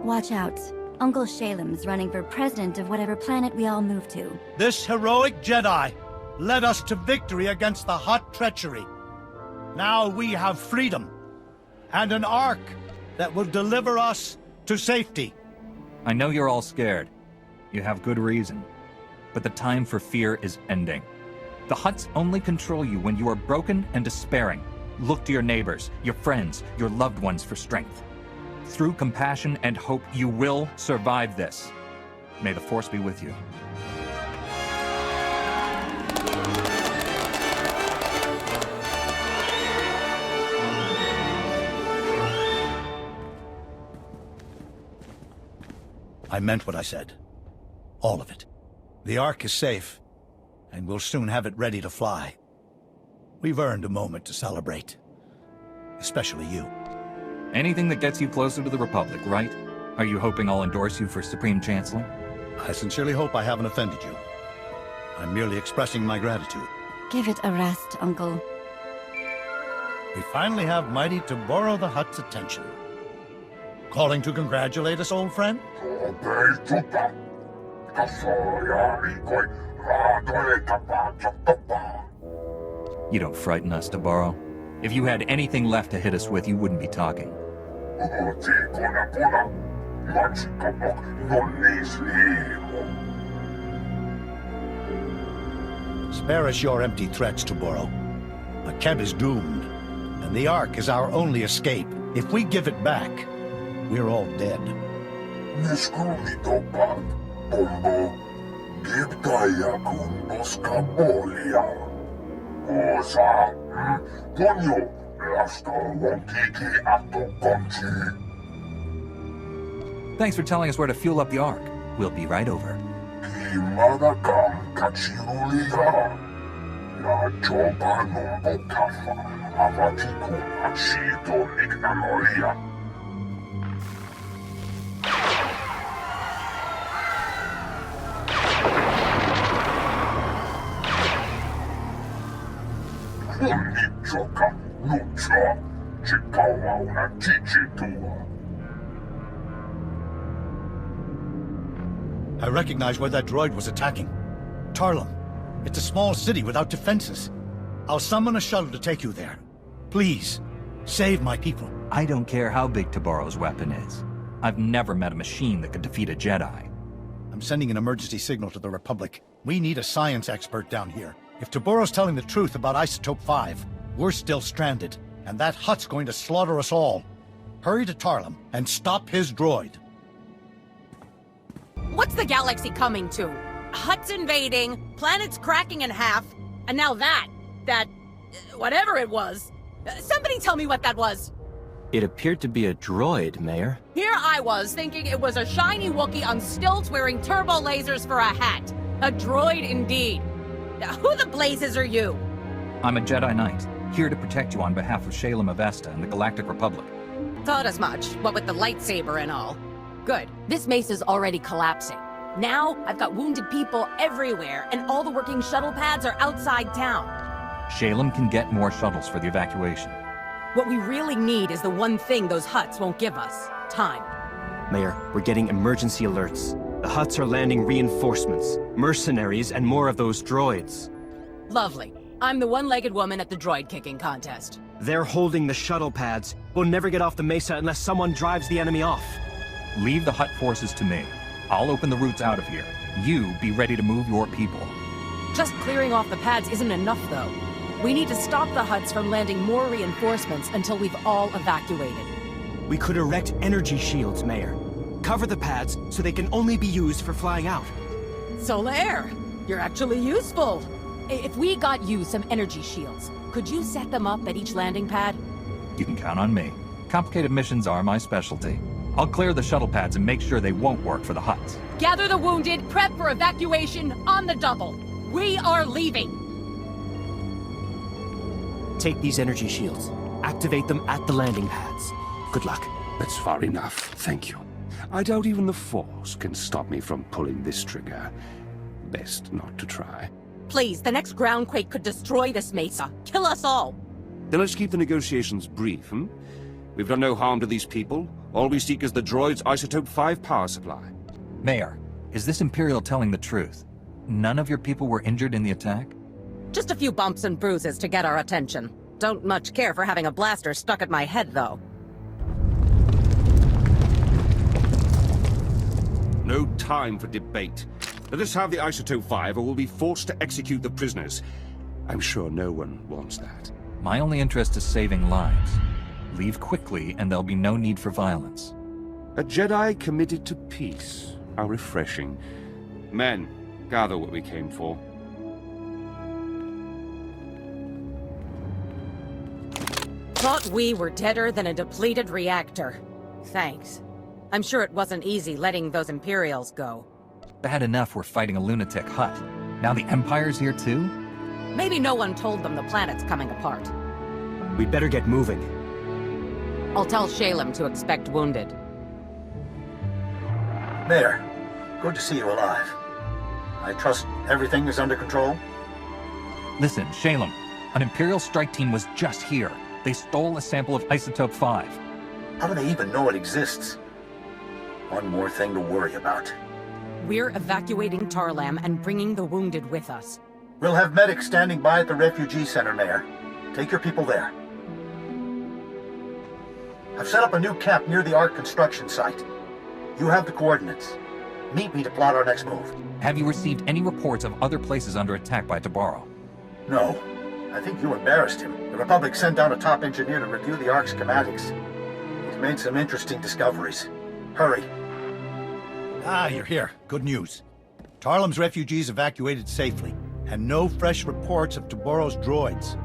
Watch out. Uncle Shalem's running for president of whatever planet we all move to. This heroic Jedi led us to victory against the Hutt treachery. Now we have freedom, and an Ark that will deliver us to safety. I know you're all scared. You have good reason. But the time for fear is ending. The Hutts only control you when you are broken and despairing. Look to your neighbors, your friends, your loved ones for strength. Through compassion and hope, you will survive this. May the Force be with you. I meant what I said. All of it. The Ark is safe, and we'll soon have it ready to fly. We've earned a moment to celebrate. Especially you. Anything that gets you closer to the Republic, right? Are you hoping I'll endorse you for Supreme Chancellor? I sincerely hope I haven't offended you. I'm merely expressing my gratitude. Give it a rest, Uncle. We finally have mighty Taboro the Hutt's attention. Calling to congratulate us, old friend? You don't frighten us, Taboro. If you had anything left to hit us with, you wouldn't be talking. Spare us your empty threats, Taboro. Makeb is doomed, and the Ark is our only escape. If we give it back, we're all dead. Thanks for telling us where to fuel up the Ark. We'll be right over. I recognize where that droid was attacking. Tarlum. It's a small city without defenses. I'll summon a shuttle to take you there. Please, save my people. I don't care how big Taboro's weapon is. I've never met a machine that could defeat a Jedi. I'm sending an emergency signal to the Republic. We need a science expert down here. If Taboro's telling the truth about Isotope 5, we're still stranded, and that Hutt's going to slaughter us all. Hurry to Tarlum and stop his droid. What's the galaxy coming to? Hutts invading, planets cracking in half, and now whatever it was. Somebody tell me what that was. It appeared to be a droid, Mayor. Here I was, thinking it was a shiny Wookiee on stilts wearing turbo lasers for a hat. A droid indeed. Who the blazes are you? I'm a Jedi Knight, here to protect you on behalf of Shalem Avesta and the Galactic Republic. Thought as much, what with the lightsaber and all. Good. This mesa's already collapsing. Now, I've got wounded people everywhere, and all the working shuttle pads are outside town. Shalem can get more shuttles for the evacuation. What we really need is the one thing those Hutts won't give us. Time. Mayor, we're getting emergency alerts. The Hutts are landing reinforcements, mercenaries, and more of those droids. Lovely. I'm the one-legged woman at the droid kicking contest. They're holding the shuttle pads. We'll never get off the mesa unless someone drives the enemy off. Leave the Hutt forces to me. I'll open the routes out of here. You be ready to move your people. Just clearing off the pads isn't enough, though. We need to stop the Hutts from landing more reinforcements until we've all evacuated. We could erect energy shields, Mayor. Cover the pads so they can only be used for flying out. Solaire, you're actually useful. If we got you some energy shields, could you set them up at each landing pad? You can count on me. Complicated missions are my specialty. I'll clear the shuttle pads and make sure they won't work for the Hutts. Gather the wounded, prep for evacuation on the double. We are leaving. Take these energy shields. Activate them at the landing pads. Good luck. That's far enough, thank you. I doubt even the Force can stop me from pulling this trigger. Best not to try. Please, the next groundquake could destroy this mesa. Kill us all. Then let's keep the negotiations brief, hmm? We've done no harm to these people. All we seek is the droid's Isotope 5 power supply. Mayor, is this Imperial telling the truth? None of your people were injured in the attack? Just a few bumps and bruises to get our attention. Don't much care for having a blaster stuck at my head, though. No time for debate. Let us have the Isotope 5 or we'll be forced to execute the prisoners. I'm sure no one wants that. My only interest is saving lives. Leave quickly and there'll be no need for violence. A Jedi committed to peace. How refreshing. Men, gather what we came for. Thought we were deader than a depleted reactor. Thanks. I'm sure it wasn't easy letting those Imperials go. Bad enough we're fighting a lunatic Hutt. Now the Empire's here too? Maybe no one told them the planet's coming apart. We'd better get moving. I'll tell Shalem to expect wounded. Mayor, good to see you alive. I trust everything is under control? Listen, Shalem, an Imperial strike team was just here. They stole a sample of Isotope 5. How do they even know it exists? One more thing to worry about. We're evacuating Tarlam and bringing the wounded with us. We'll have medics standing by at the refugee center, Mayor. Take your people there. I've set up a new camp near the Ark construction site. You have the coordinates. Meet me to plot our next move. Have you received any reports of other places under attack by Tabaro? No. I think you embarrassed him. The Republic sent down a top engineer to review the Ark's schematics. He's made some interesting discoveries. Hurry. Ah, you're here. Good news. Tarlem's refugees evacuated safely, and no fresh reports of Tabaro's droids.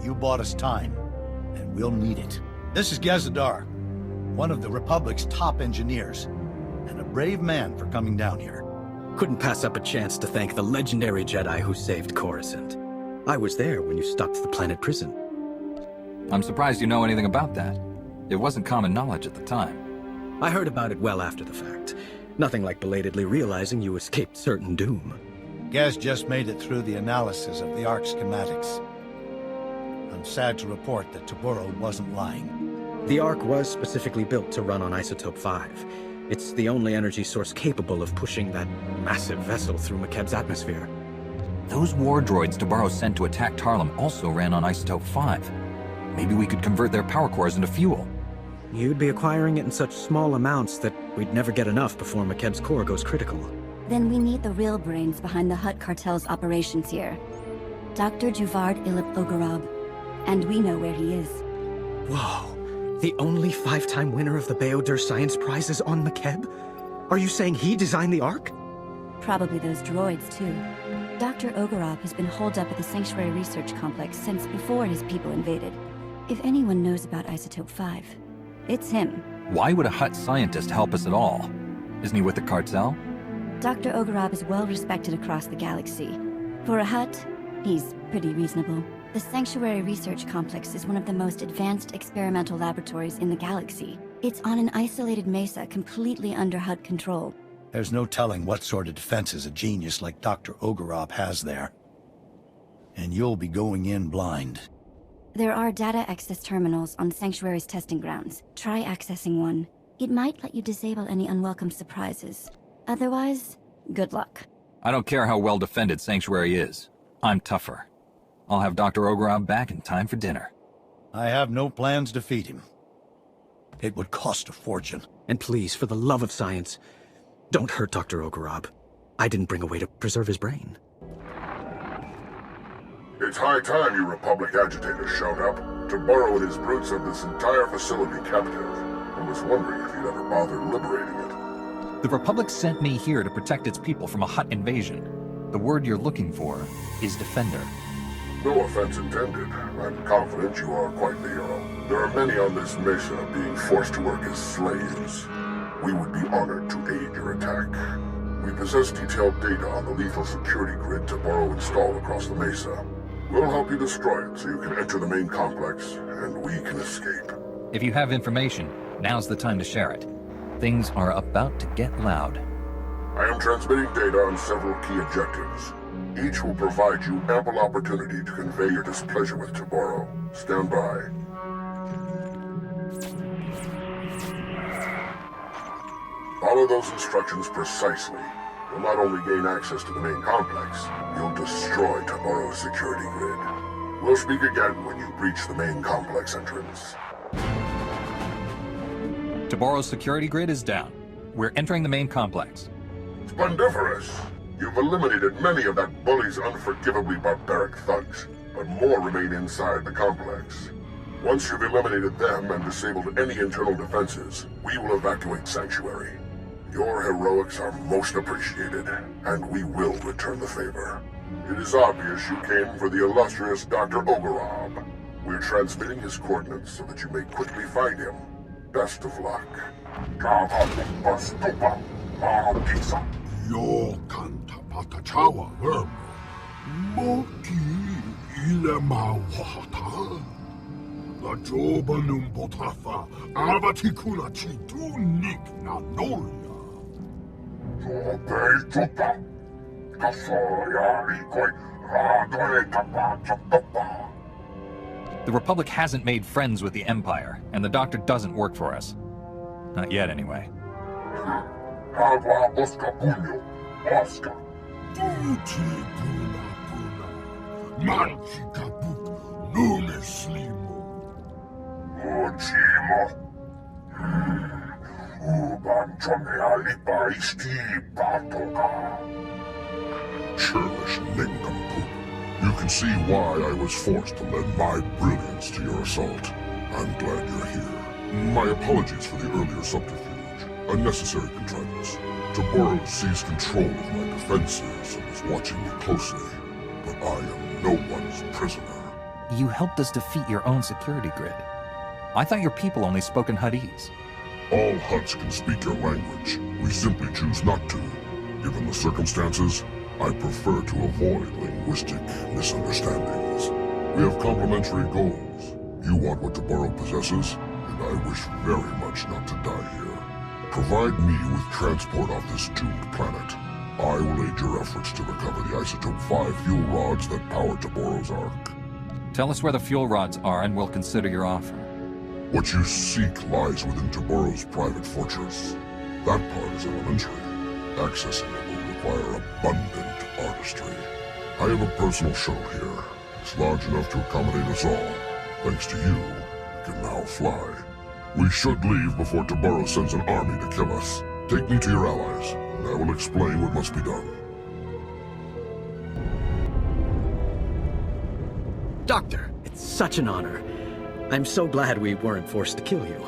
You bought us time, and we'll need it. This is Gazadar, one of the Republic's top engineers, and a brave man for coming down here. Couldn't pass up a chance to thank the legendary Jedi who saved Coruscant. I was there when you stopped the planet prison. I'm surprised you know anything about that. It wasn't common knowledge at the time. I heard about it well after the fact. Nothing like belatedly realizing you escaped certain doom. Gaz just made it through the analysis of the Ark schematics. I'm sad to report that Tabaro wasn't lying. The Ark was specifically built to run on Isotope 5. It's the only energy source capable of pushing that massive vessel through Makeb's atmosphere. Those war droids Tabaro sent to attack Tarlam also ran on Isotope 5. Maybe we could convert their power cores into fuel. You'd be acquiring it in such small amounts that we'd never get enough before Makeb's core goes critical. Then we need the real brains behind the Hutt cartel's operations here. Dr. Juvard Ilip Ogorab. And we know where he is. Whoa. The only 5-time winner of the Beodur Science Prize is on Makeb? Are you saying he designed the Ark? Probably those droids, too. Dr. Ogorab has been holed up at the Sanctuary Research Complex since before his people invaded. If anyone knows about Isotope 5, it's him. Why would a Hutt scientist help us at all? Isn't he with the cartel? Dr. Ogorab is well respected across the galaxy. For a Hutt, he's pretty reasonable. The Sanctuary Research Complex is one of the most advanced experimental laboratories in the galaxy. It's on an isolated mesa completely under Hutt control. There's no telling what sort of defenses a genius like Dr. Ogorab has there. And you'll be going in blind. There are data access terminals on Sanctuary's testing grounds. Try accessing one. It might let you disable any unwelcome surprises. Otherwise, good luck. I don't care how well defended Sanctuary is. I'm tougher. I'll have Dr. Ogorab back in time for dinner. I have no plans to feed him. It would cost a fortune. And please, for the love of science, don't hurt Dr. Ogorab. I didn't bring a way to preserve his brain. It's high time you Republic agitators showed up. Tabaro and his brutes have this entire facility captive. I was wondering if you'd ever bother liberating it. The Republic sent me here to protect its people from a Hutt invasion. The word you're looking for is defender. No offense intended. I'm confident you are quite the hero. There are many on this mesa being forced to work as slaves. We would be honored to aid your attack. We possess detailed data on the lethal security grid Tabaro installed across the mesa. We'll help you destroy it so you can enter the main complex, and we can escape. If you have information, now's the time to share it. Things are about to get loud. I am transmitting data on several key objectives. Each will provide you ample opportunity to convey your displeasure with Tabaro. Stand by. Follow those instructions precisely. You'll not only gain access to the main complex, you'll destroy Tomorrow's security grid. We'll speak again when you breach the main complex entrance. Tomorrow's security grid is down. We're entering the main complex. Splendiferous! You've eliminated many of that bully's unforgivably barbaric thugs, but more remain inside the complex. Once you've eliminated them and disabled any internal defenses, we will evacuate Sanctuary. Your heroics are most appreciated, and we will return the favor. It is obvious you came for the illustrious Dr. Ogorob. We're transmitting his coordinates so that you may quickly find him. Best of luck. Yo canta patachawa verbo. Moki ilema wahata. La joba num botafa. Avatikuna chitu nik na nolia. Jobe chupa. Kasoya rikoi. Radoe kapa chapapa. The Republic hasn't made friends with the Empire, and the Doctor doesn't work for us. Not yet, anyway. Agua Oscar Puño, Oscar. Tuti Puna Puna. Manchi Kaput, Lume Slimo. Ochimo. Uban Chome Alipa Isti Patoka. Churlish nincompoop. You can see why I was forced to lend my brilliance to your assault. I'm glad you're here. My apologies for the earlier subterfuge. A necessary contrivance. Tomorrow seized control of my defenses and is watching me closely. But I am no one's prisoner. You helped us defeat your own security grid. I thought your people only spoke in Huttese. All Hutts can speak your language. We simply choose not to. Given the circumstances, I prefer to avoid linguistic misunderstandings. We have complementary goals. You want what Tomorrow possesses, and I wish very much not to die here. Provide me with transport off this doomed planet. I will aid your efforts to recover the Isotope 5 fuel rods that power Tomorrow's Ark. Tell us where the fuel rods are and we'll consider your offer. What you seek lies within Tomorrow's private fortress. That part is elementary. Accessing it will require abundant artistry. I have a personal shuttle here. It's large enough to accommodate us all. Thanks to you, we can now fly. We should leave before Tomorrow sends an army to kill us. Take me to your allies, and I will explain what must be done. Doctor, it's such an honor. I'm so glad we weren't forced to kill you.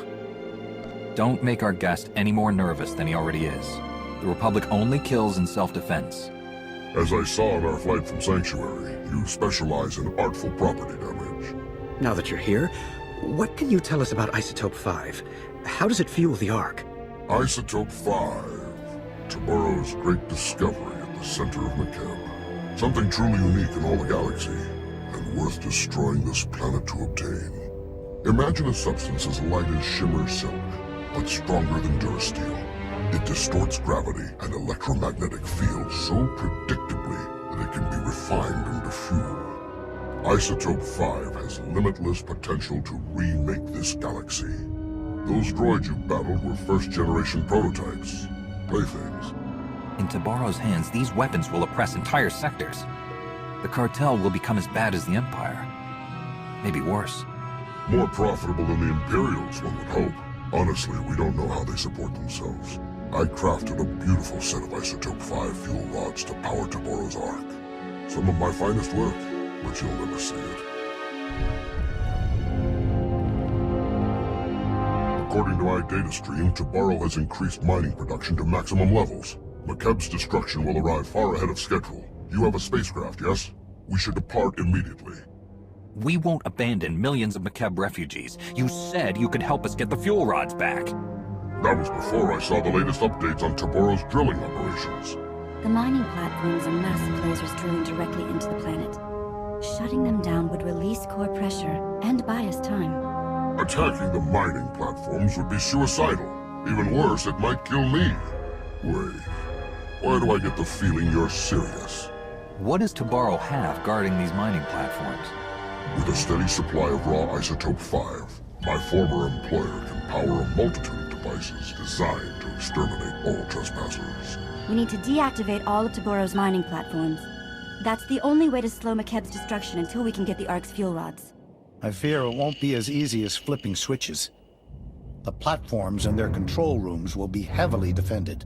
Don't make our guest any more nervous than he already is. The Republic only kills in self-defense. As I saw on our flight from Sanctuary, you specialize in artful property damage. Now that you're here, what can you tell us about Isotope 5? How does it fuel the Ark? Isotope 5. Tomorrow's great discovery at the center of Makeb. Something truly unique in all the galaxy, and worth destroying this planet to obtain. Imagine a substance as light as shimmer silk, but stronger than durasteel. It distorts gravity and electromagnetic fields so predictably that it can be refined into fuel. Isotope 5 has limitless potential to remake this galaxy. Those droids you battled were first-generation prototypes, playthings. In Tomorrow's hands, these weapons will oppress entire sectors. The cartel will become as bad as the Empire. Maybe worse. More profitable than the Imperials, one would hope. Honestly, we don't know how they support themselves. I crafted a beautiful set of Isotope 5 fuel rods to power Tomorrow's Ark. Some of my finest work, but you'll never see it. According to my data stream, Tomorrow has increased mining production to maximum levels. Makeb's destruction will arrive far ahead of schedule. You have a spacecraft, yes? We should depart immediately. We won't abandon millions of Makeb refugees. You said you could help us get the fuel rods back. That was before I saw the latest updates on Tomorrow's drilling operations. The mining platforms are massive lasers drilling directly into the planet. Shutting them down would release core pressure and buy us time. Attacking the mining platforms would be suicidal. Even worse, it might kill me. Wait, why do I get the feeling you're serious? What does Tomorrow have guarding these mining platforms? With a steady supply of raw Isotope 5, my former employer can power a multitude of devices designed to exterminate all trespassers. We need to deactivate all of Taboro's mining platforms. That's the only way to slow Makeb's destruction until we can get the Ark's fuel rods. I fear it won't be as easy as flipping switches. The platforms and their control rooms will be heavily defended.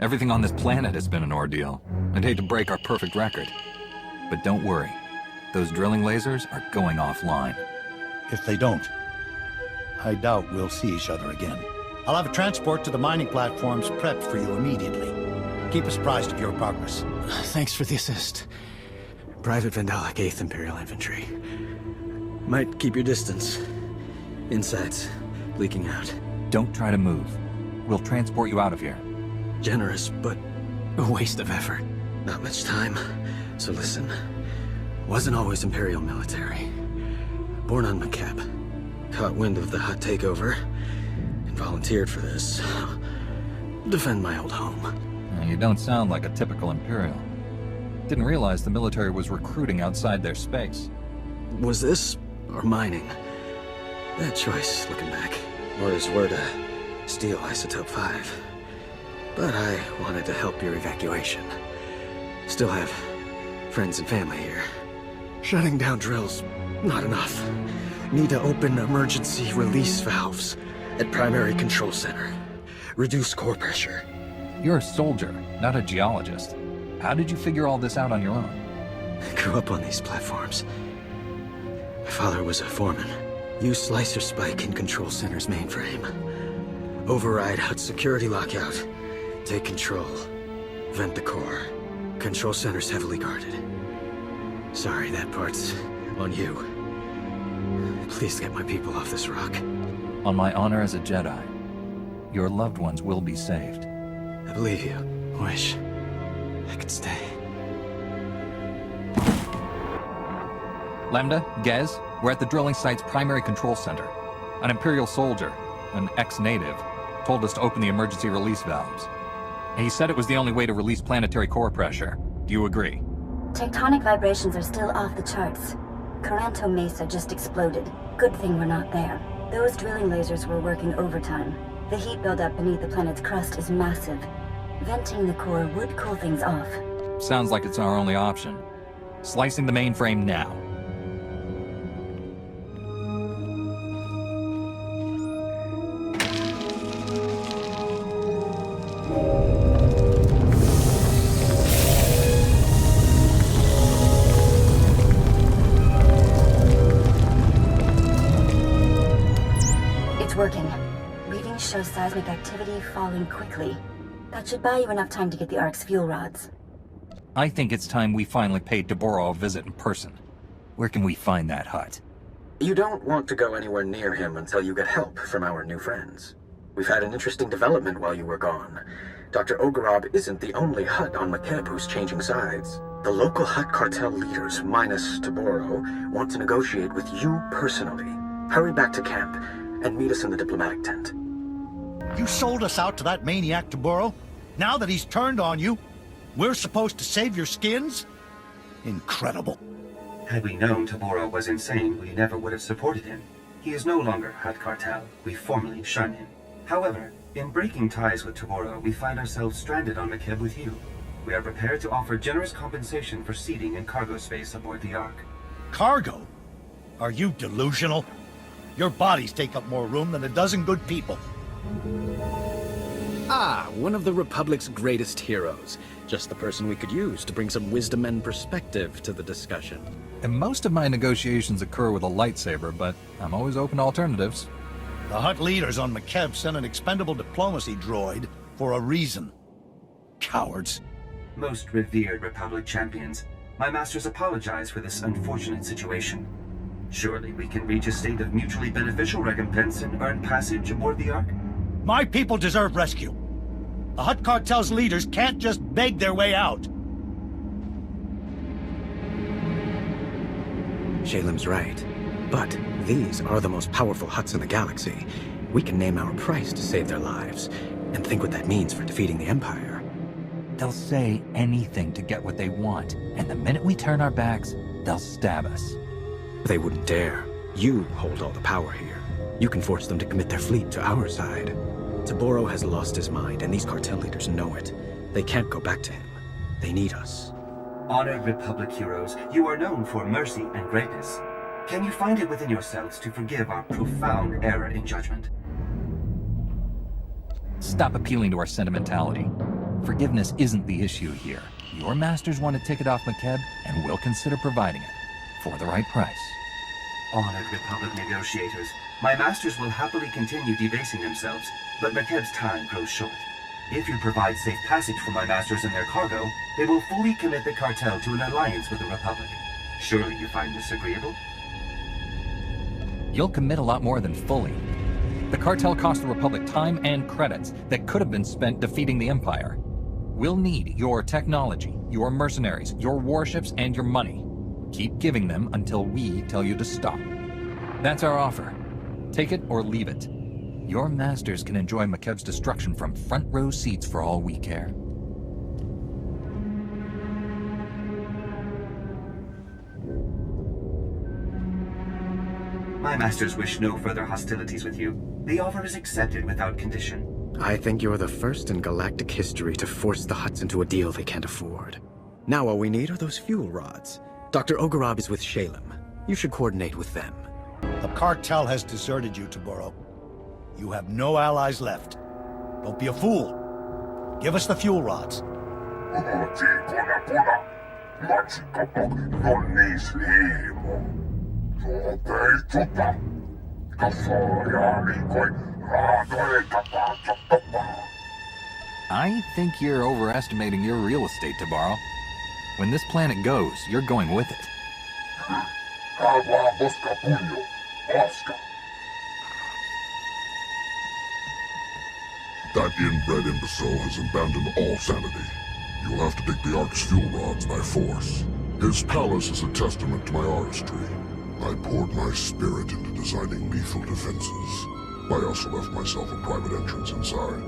Everything on this planet has been an ordeal. I'd hate to break our perfect record. But don't worry. Those drilling lasers are going offline. If they don't, I doubt we'll see each other again. I'll have a transport to the mining platforms prepped for you immediately. Keep us apprised of your progress. Thanks for the assist. Private Vandalic 8th Imperial Infantry. Might keep your distance. Insides leaking out. Don't try to move. We'll transport you out of here. Generous, but a waste of effort. Not much time, so listen. Wasn't always Imperial military. Born on Makeb. Caught wind of the Hutt takeover, and volunteered for this. Defend my old home. You don't sound like a typical Imperial. Didn't realize the military was recruiting outside their space. Was this, or mining? Bad choice, looking back. Orders were to steal Isotope 5. But I wanted to help your evacuation. Still have friends and family here. Shutting down drills, not enough. Need to open emergency release valves at Primary Control Center. Reduce core pressure. You're a soldier, not a geologist. How did you figure all this out on your own? I grew up on these platforms. My father was a foreman. Used Slicer Spike in Control Center's mainframe. Override Hutt security lockout. Take control. Vent the core. Control Center's heavily guarded. Sorry, that part's on you. Please get my people off this rock. On my honor as a Jedi, your loved ones will be saved. I believe you. Wish I could stay. Lambda, Gez, we're at the drilling site's primary control center. An Imperial soldier, an ex-native, told us to open the emergency release valves. He said it was the only way to release planetary core pressure. Do you agree? Tectonic vibrations are still off the charts. Coranto Mesa just exploded. Good thing we're not there. Those drilling lasers were working overtime. The heat buildup beneath the planet's crust is massive. Venting the core would cool things off. Sounds like it's our only option. Slicing the mainframe now. Working. Readings show seismic activity falling quickly. That should buy you enough time to get the Ark's fuel rods. I think it's time we finally paid Taboro a visit in person. Where can we find that Hutt? You don't want to go anywhere near him until you get help from our new friends. We've had an interesting development while you were gone. Dr. Ogorob isn't the only Hutt on Makeb who's changing sides. The local Hutt cartel leaders, minus Taboro, want to negotiate with you personally. Hurry back to camp and meet us in the diplomatic tent. You sold us out to that maniac Taboro? Now that he's turned on you, we're supposed to save your skins? Incredible. Had we known Taboro was insane, we never would have supported him. He is no longer Hutt Cartel. We formally shun him. However, in breaking ties with Taboro, we find ourselves stranded on Makeb with you. We are prepared to offer generous compensation for seating and cargo space aboard the Ark. Cargo? Are you delusional? Your bodies take up more room than a dozen good people. Ah, one of the Republic's greatest heroes. Just the person we could use to bring some wisdom and perspective to the discussion. And most of my negotiations occur with a lightsaber, but I'm always open to alternatives. The Hutt leaders on Makeb sent an expendable diplomacy droid for a reason. Cowards. Most revered Republic champions, my masters apologize for this unfortunate situation. Surely we can reach a state of mutually beneficial recompense and earn passage aboard the Ark? My people deserve rescue. The Hutt cartel's leaders can't just beg their way out. Shalem's right. But these are the most powerful Hutts in the galaxy. We can name our price to save their lives, and think what that means for defeating the Empire. They'll say anything to get what they want, and the minute we turn our backs, they'll stab us. They wouldn't dare. You hold all the power here. You can force them to commit their fleet to our side. Taboro has lost his mind, and these cartel leaders know it. They can't go back to him. They need us. Honored Republic heroes, you are known for mercy and greatness. Can you find it within yourselves to forgive our profound error in judgment? Stop appealing to our sentimentality. Forgiveness isn't the issue here. Your masters want to take it off Makeb, and we'll consider providing it. For the right price. Honored Republic negotiators, my masters will happily continue debasing themselves, but Makeb's time grows short. If you provide safe passage for my masters and their cargo, they will fully commit the cartel to an alliance with the Republic. Surely you find this agreeable? You'll commit a lot more than fully. The cartel cost the Republic time and credits that could have been spent defeating the Empire. We'll need your technology, your mercenaries, your warships, and your money. Keep giving them until we tell you to stop. That's our offer. Take it or leave it. Your masters can enjoy Makeb's destruction from front row seats for all we care. My masters wish no further hostilities with you. The offer is accepted without condition. I think you're the first in galactic history to force the Hutts into a deal they can't afford. Now all we need are those fuel rods. Dr. Ogorov is with Shalem. You should coordinate with them. The cartel has deserted you, Taboro. You have no allies left. Don't be a fool. Give us the fuel rods. I think you're overestimating your real estate, Tabaro. When this planet goes, you're going with it. That inbred imbecile has abandoned all sanity. You'll have to take the Ark's fuel rods by force. His palace is a testament to my artistry. I poured my spirit into designing lethal defenses. I also left myself a private entrance inside.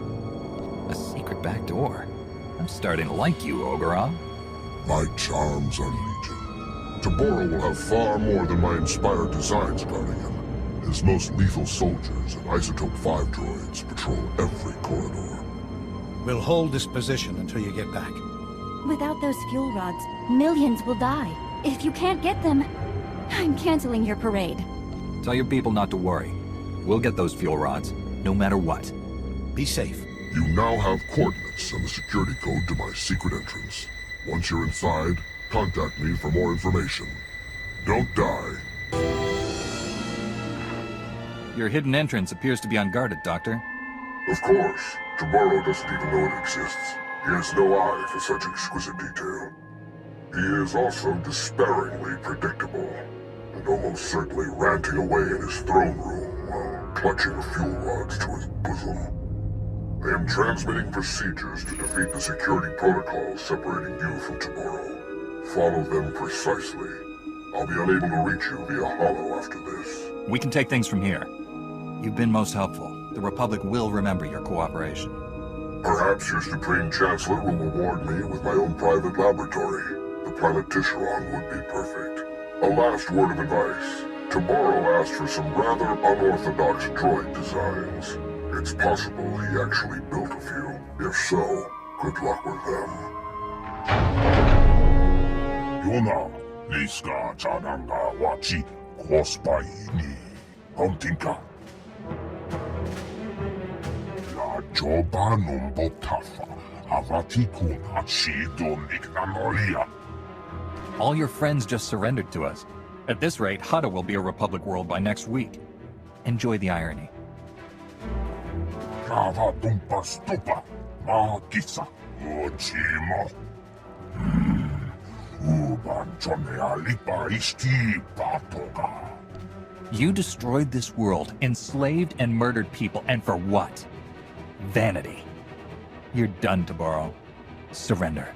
A secret back door? I'm starting to like you, Ogorov. My charms are legion. Taboro will have far more than my inspired designs guarding him. His most lethal soldiers and Isotope 5 droids patrol every corridor. We'll hold this position until you get back. Without those fuel rods, millions will die. If you can't get them, I'm canceling your parade. Tell your people not to worry. We'll get those fuel rods, no matter what. Be safe. You now have coordinates and the security code to my secret entrance. Once you're inside, contact me for more information. Don't die. Your hidden entrance appears to be unguarded, Doctor. Of course. Taboro doesn't even know it exists. He has no eye for such exquisite detail. He is also despairingly predictable, and almost certainly ranting away in his throne room while clutching the fuel rods to his bosom. I am transmitting procedures to defeat the security protocols separating you from Taboro. Follow them precisely. I'll be unable to reach you via holo after this. We can take things from here. You've been most helpful. The Republic will remember your cooperation. Perhaps your Supreme Chancellor will reward me with my own private laboratory. The planet Tisharon would be perfect. A last word of advice. Taboro asked for some rather unorthodox droid designs. It's possible he actually built a few. If so, good luck with them. Yuna, Liska Chananga Wachi, Kwospaini, Huntinka. La Joba Numbotafa, Avatikuna Chido Nignanolia. All your friends just surrendered to us. At this rate, Hutta will be a Republic world by next week. Enjoy the irony. Rava Dumpa Stupa, Mahakisa, Ochimo. You destroyed this world, enslaved and murdered people, and for what? Vanity. You're done, Tabaro. Surrender.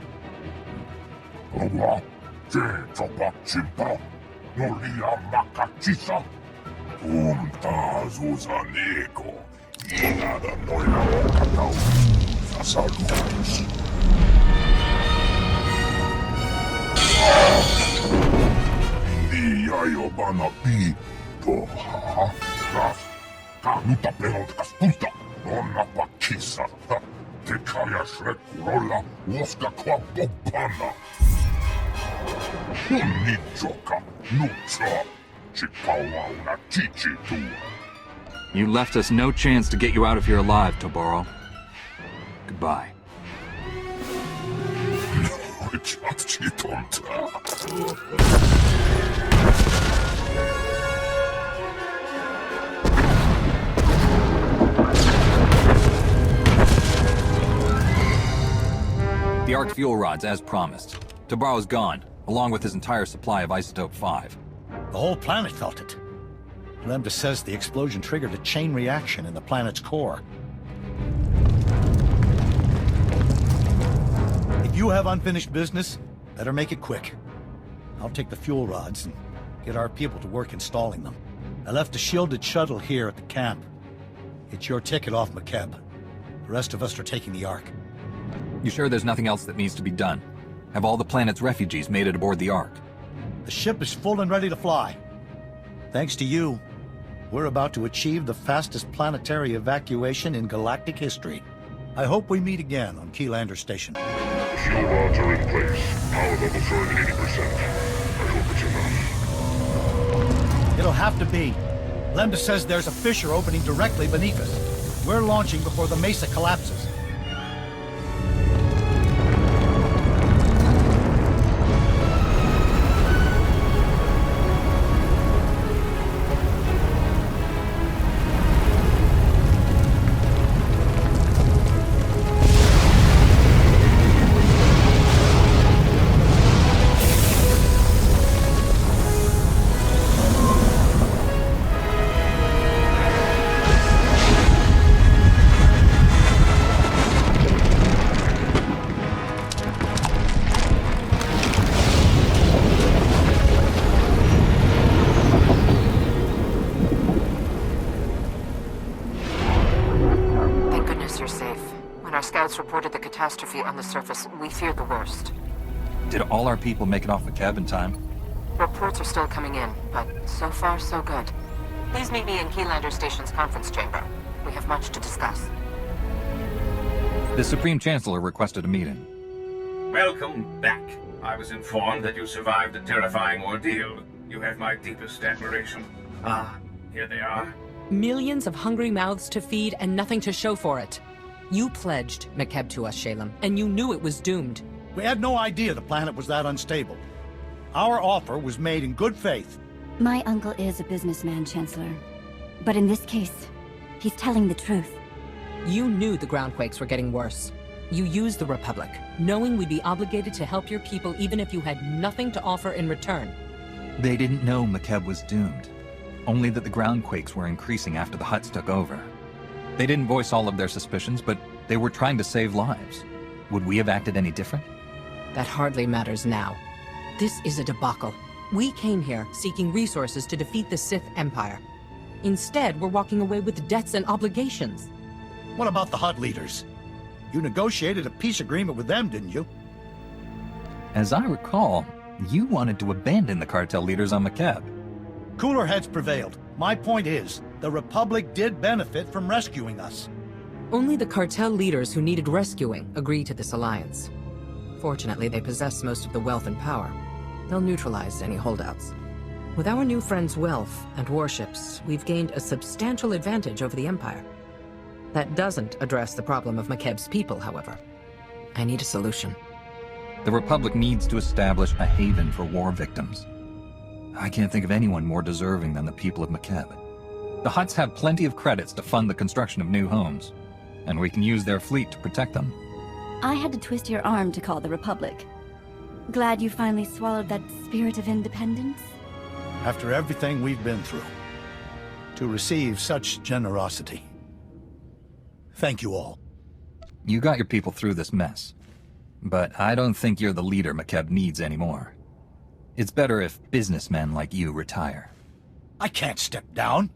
Hindi yayo bana pi, to ha, Ka nuta pelotkas tuta. Onnapa kissa. Te kajas rekurolla uoska kwa popana. Hunnijoka nutsa. Chikawauna chichitua. You left us no chance to get you out of here alive, Toboro. Goodbye. The arc fuel rods, as promised. Toboro's gone, along with his entire supply of Isotope 5. The whole planet felt it. Lambda says the explosion triggered a chain reaction in the planet's core. If you have unfinished business, better make it quick. I'll take the fuel rods and get our people to work installing them. I left a shielded shuttle here at the camp. It's your ticket off Makeb. The rest of us are taking the Ark. You sure there's nothing else that needs to be done? Have all the planet's refugees made it aboard the Ark? The ship is full and ready to fly. Thanks to you, we're about to achieve the fastest planetary evacuation in galactic history. I hope we meet again on Keylander Station. Fuel rods are in place. Power levels are at 80%. I hope it's enough. It'll have to be. Lambda says there's a fissure opening directly beneath us. We're launching before the mesa collapses. Reported the catastrophe on the surface. We feared the worst. Did all our people make it off Makeb in time? Reports are still coming in, but so far so good. Please meet me in Keylander Station's conference chamber. We have much to discuss. The Supreme Chancellor requested a meeting. Welcome back. I was informed that you survived a terrifying ordeal. You have my deepest admiration. Ah, here they are. Millions of hungry mouths to feed and nothing to show for it. You pledged Makeb to us, Shalem, and you knew it was doomed. We had no idea the planet was that unstable. Our offer was made in good faith. My uncle is a businessman, Chancellor. But in this case, he's telling the truth. You knew the groundquakes were getting worse. You used the Republic, knowing we'd be obligated to help your people even if you had nothing to offer in return. They didn't know Makeb was doomed. Only that the groundquakes were increasing after the Hutts took over. They didn't voice all of their suspicions, but they were trying to save lives. Would we have acted any different? That hardly matters now. This is a debacle. We came here seeking resources to defeat the Sith Empire. Instead, we're walking away with debts and obligations. What about the Hutt leaders? You negotiated a peace agreement with them, didn't you? As I recall, you wanted to abandon the cartel leaders on Makeb. Cooler heads prevailed. My point is, the Republic did benefit from rescuing us. Only the cartel leaders who needed rescuing agreed to this alliance. Fortunately, they possess most of the wealth and power. They'll neutralize any holdouts. With our new friends' wealth and warships, we've gained a substantial advantage over the Empire. That doesn't address the problem of Makeb's people, however. I need a solution. The Republic needs to establish a haven for war victims. I can't think of anyone more deserving than the people of Makeb. The Hutts have plenty of credits to fund the construction of new homes, and we can use their fleet to protect them. I had to twist your arm to call the Republic. Glad you finally swallowed that spirit of independence? After everything we've been through, to receive such generosity. Thank you all. You got your people through this mess, but I don't think you're the leader Makeb needs anymore. It's better if businessmen like you retire. I can't step down.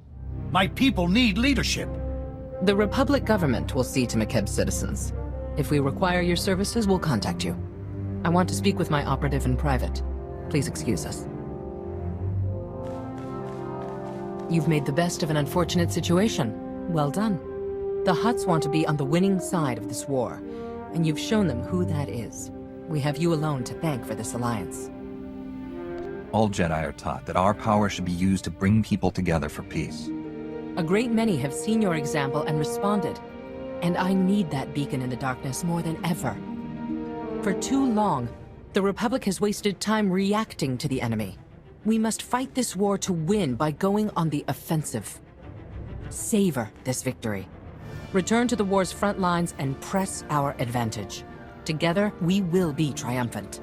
My people need leadership. The Republic government will see to Makeb's citizens. If we require your services, we'll contact you. I want to speak with my operative in private. Please excuse us. You've made the best of an unfortunate situation. Well done. The Hutts want to be on the winning side of this war, and you've shown them who that is. We have you alone to thank for this alliance. All Jedi are taught that our power should be used to bring people together for peace. A great many have seen your example and responded, and I need that beacon in the darkness more than ever. For too long, the Republic has wasted time reacting to the enemy. We must fight this war to win by going on the offensive. Savor this victory. Return to the war's front lines and press our advantage. Together, we will be triumphant.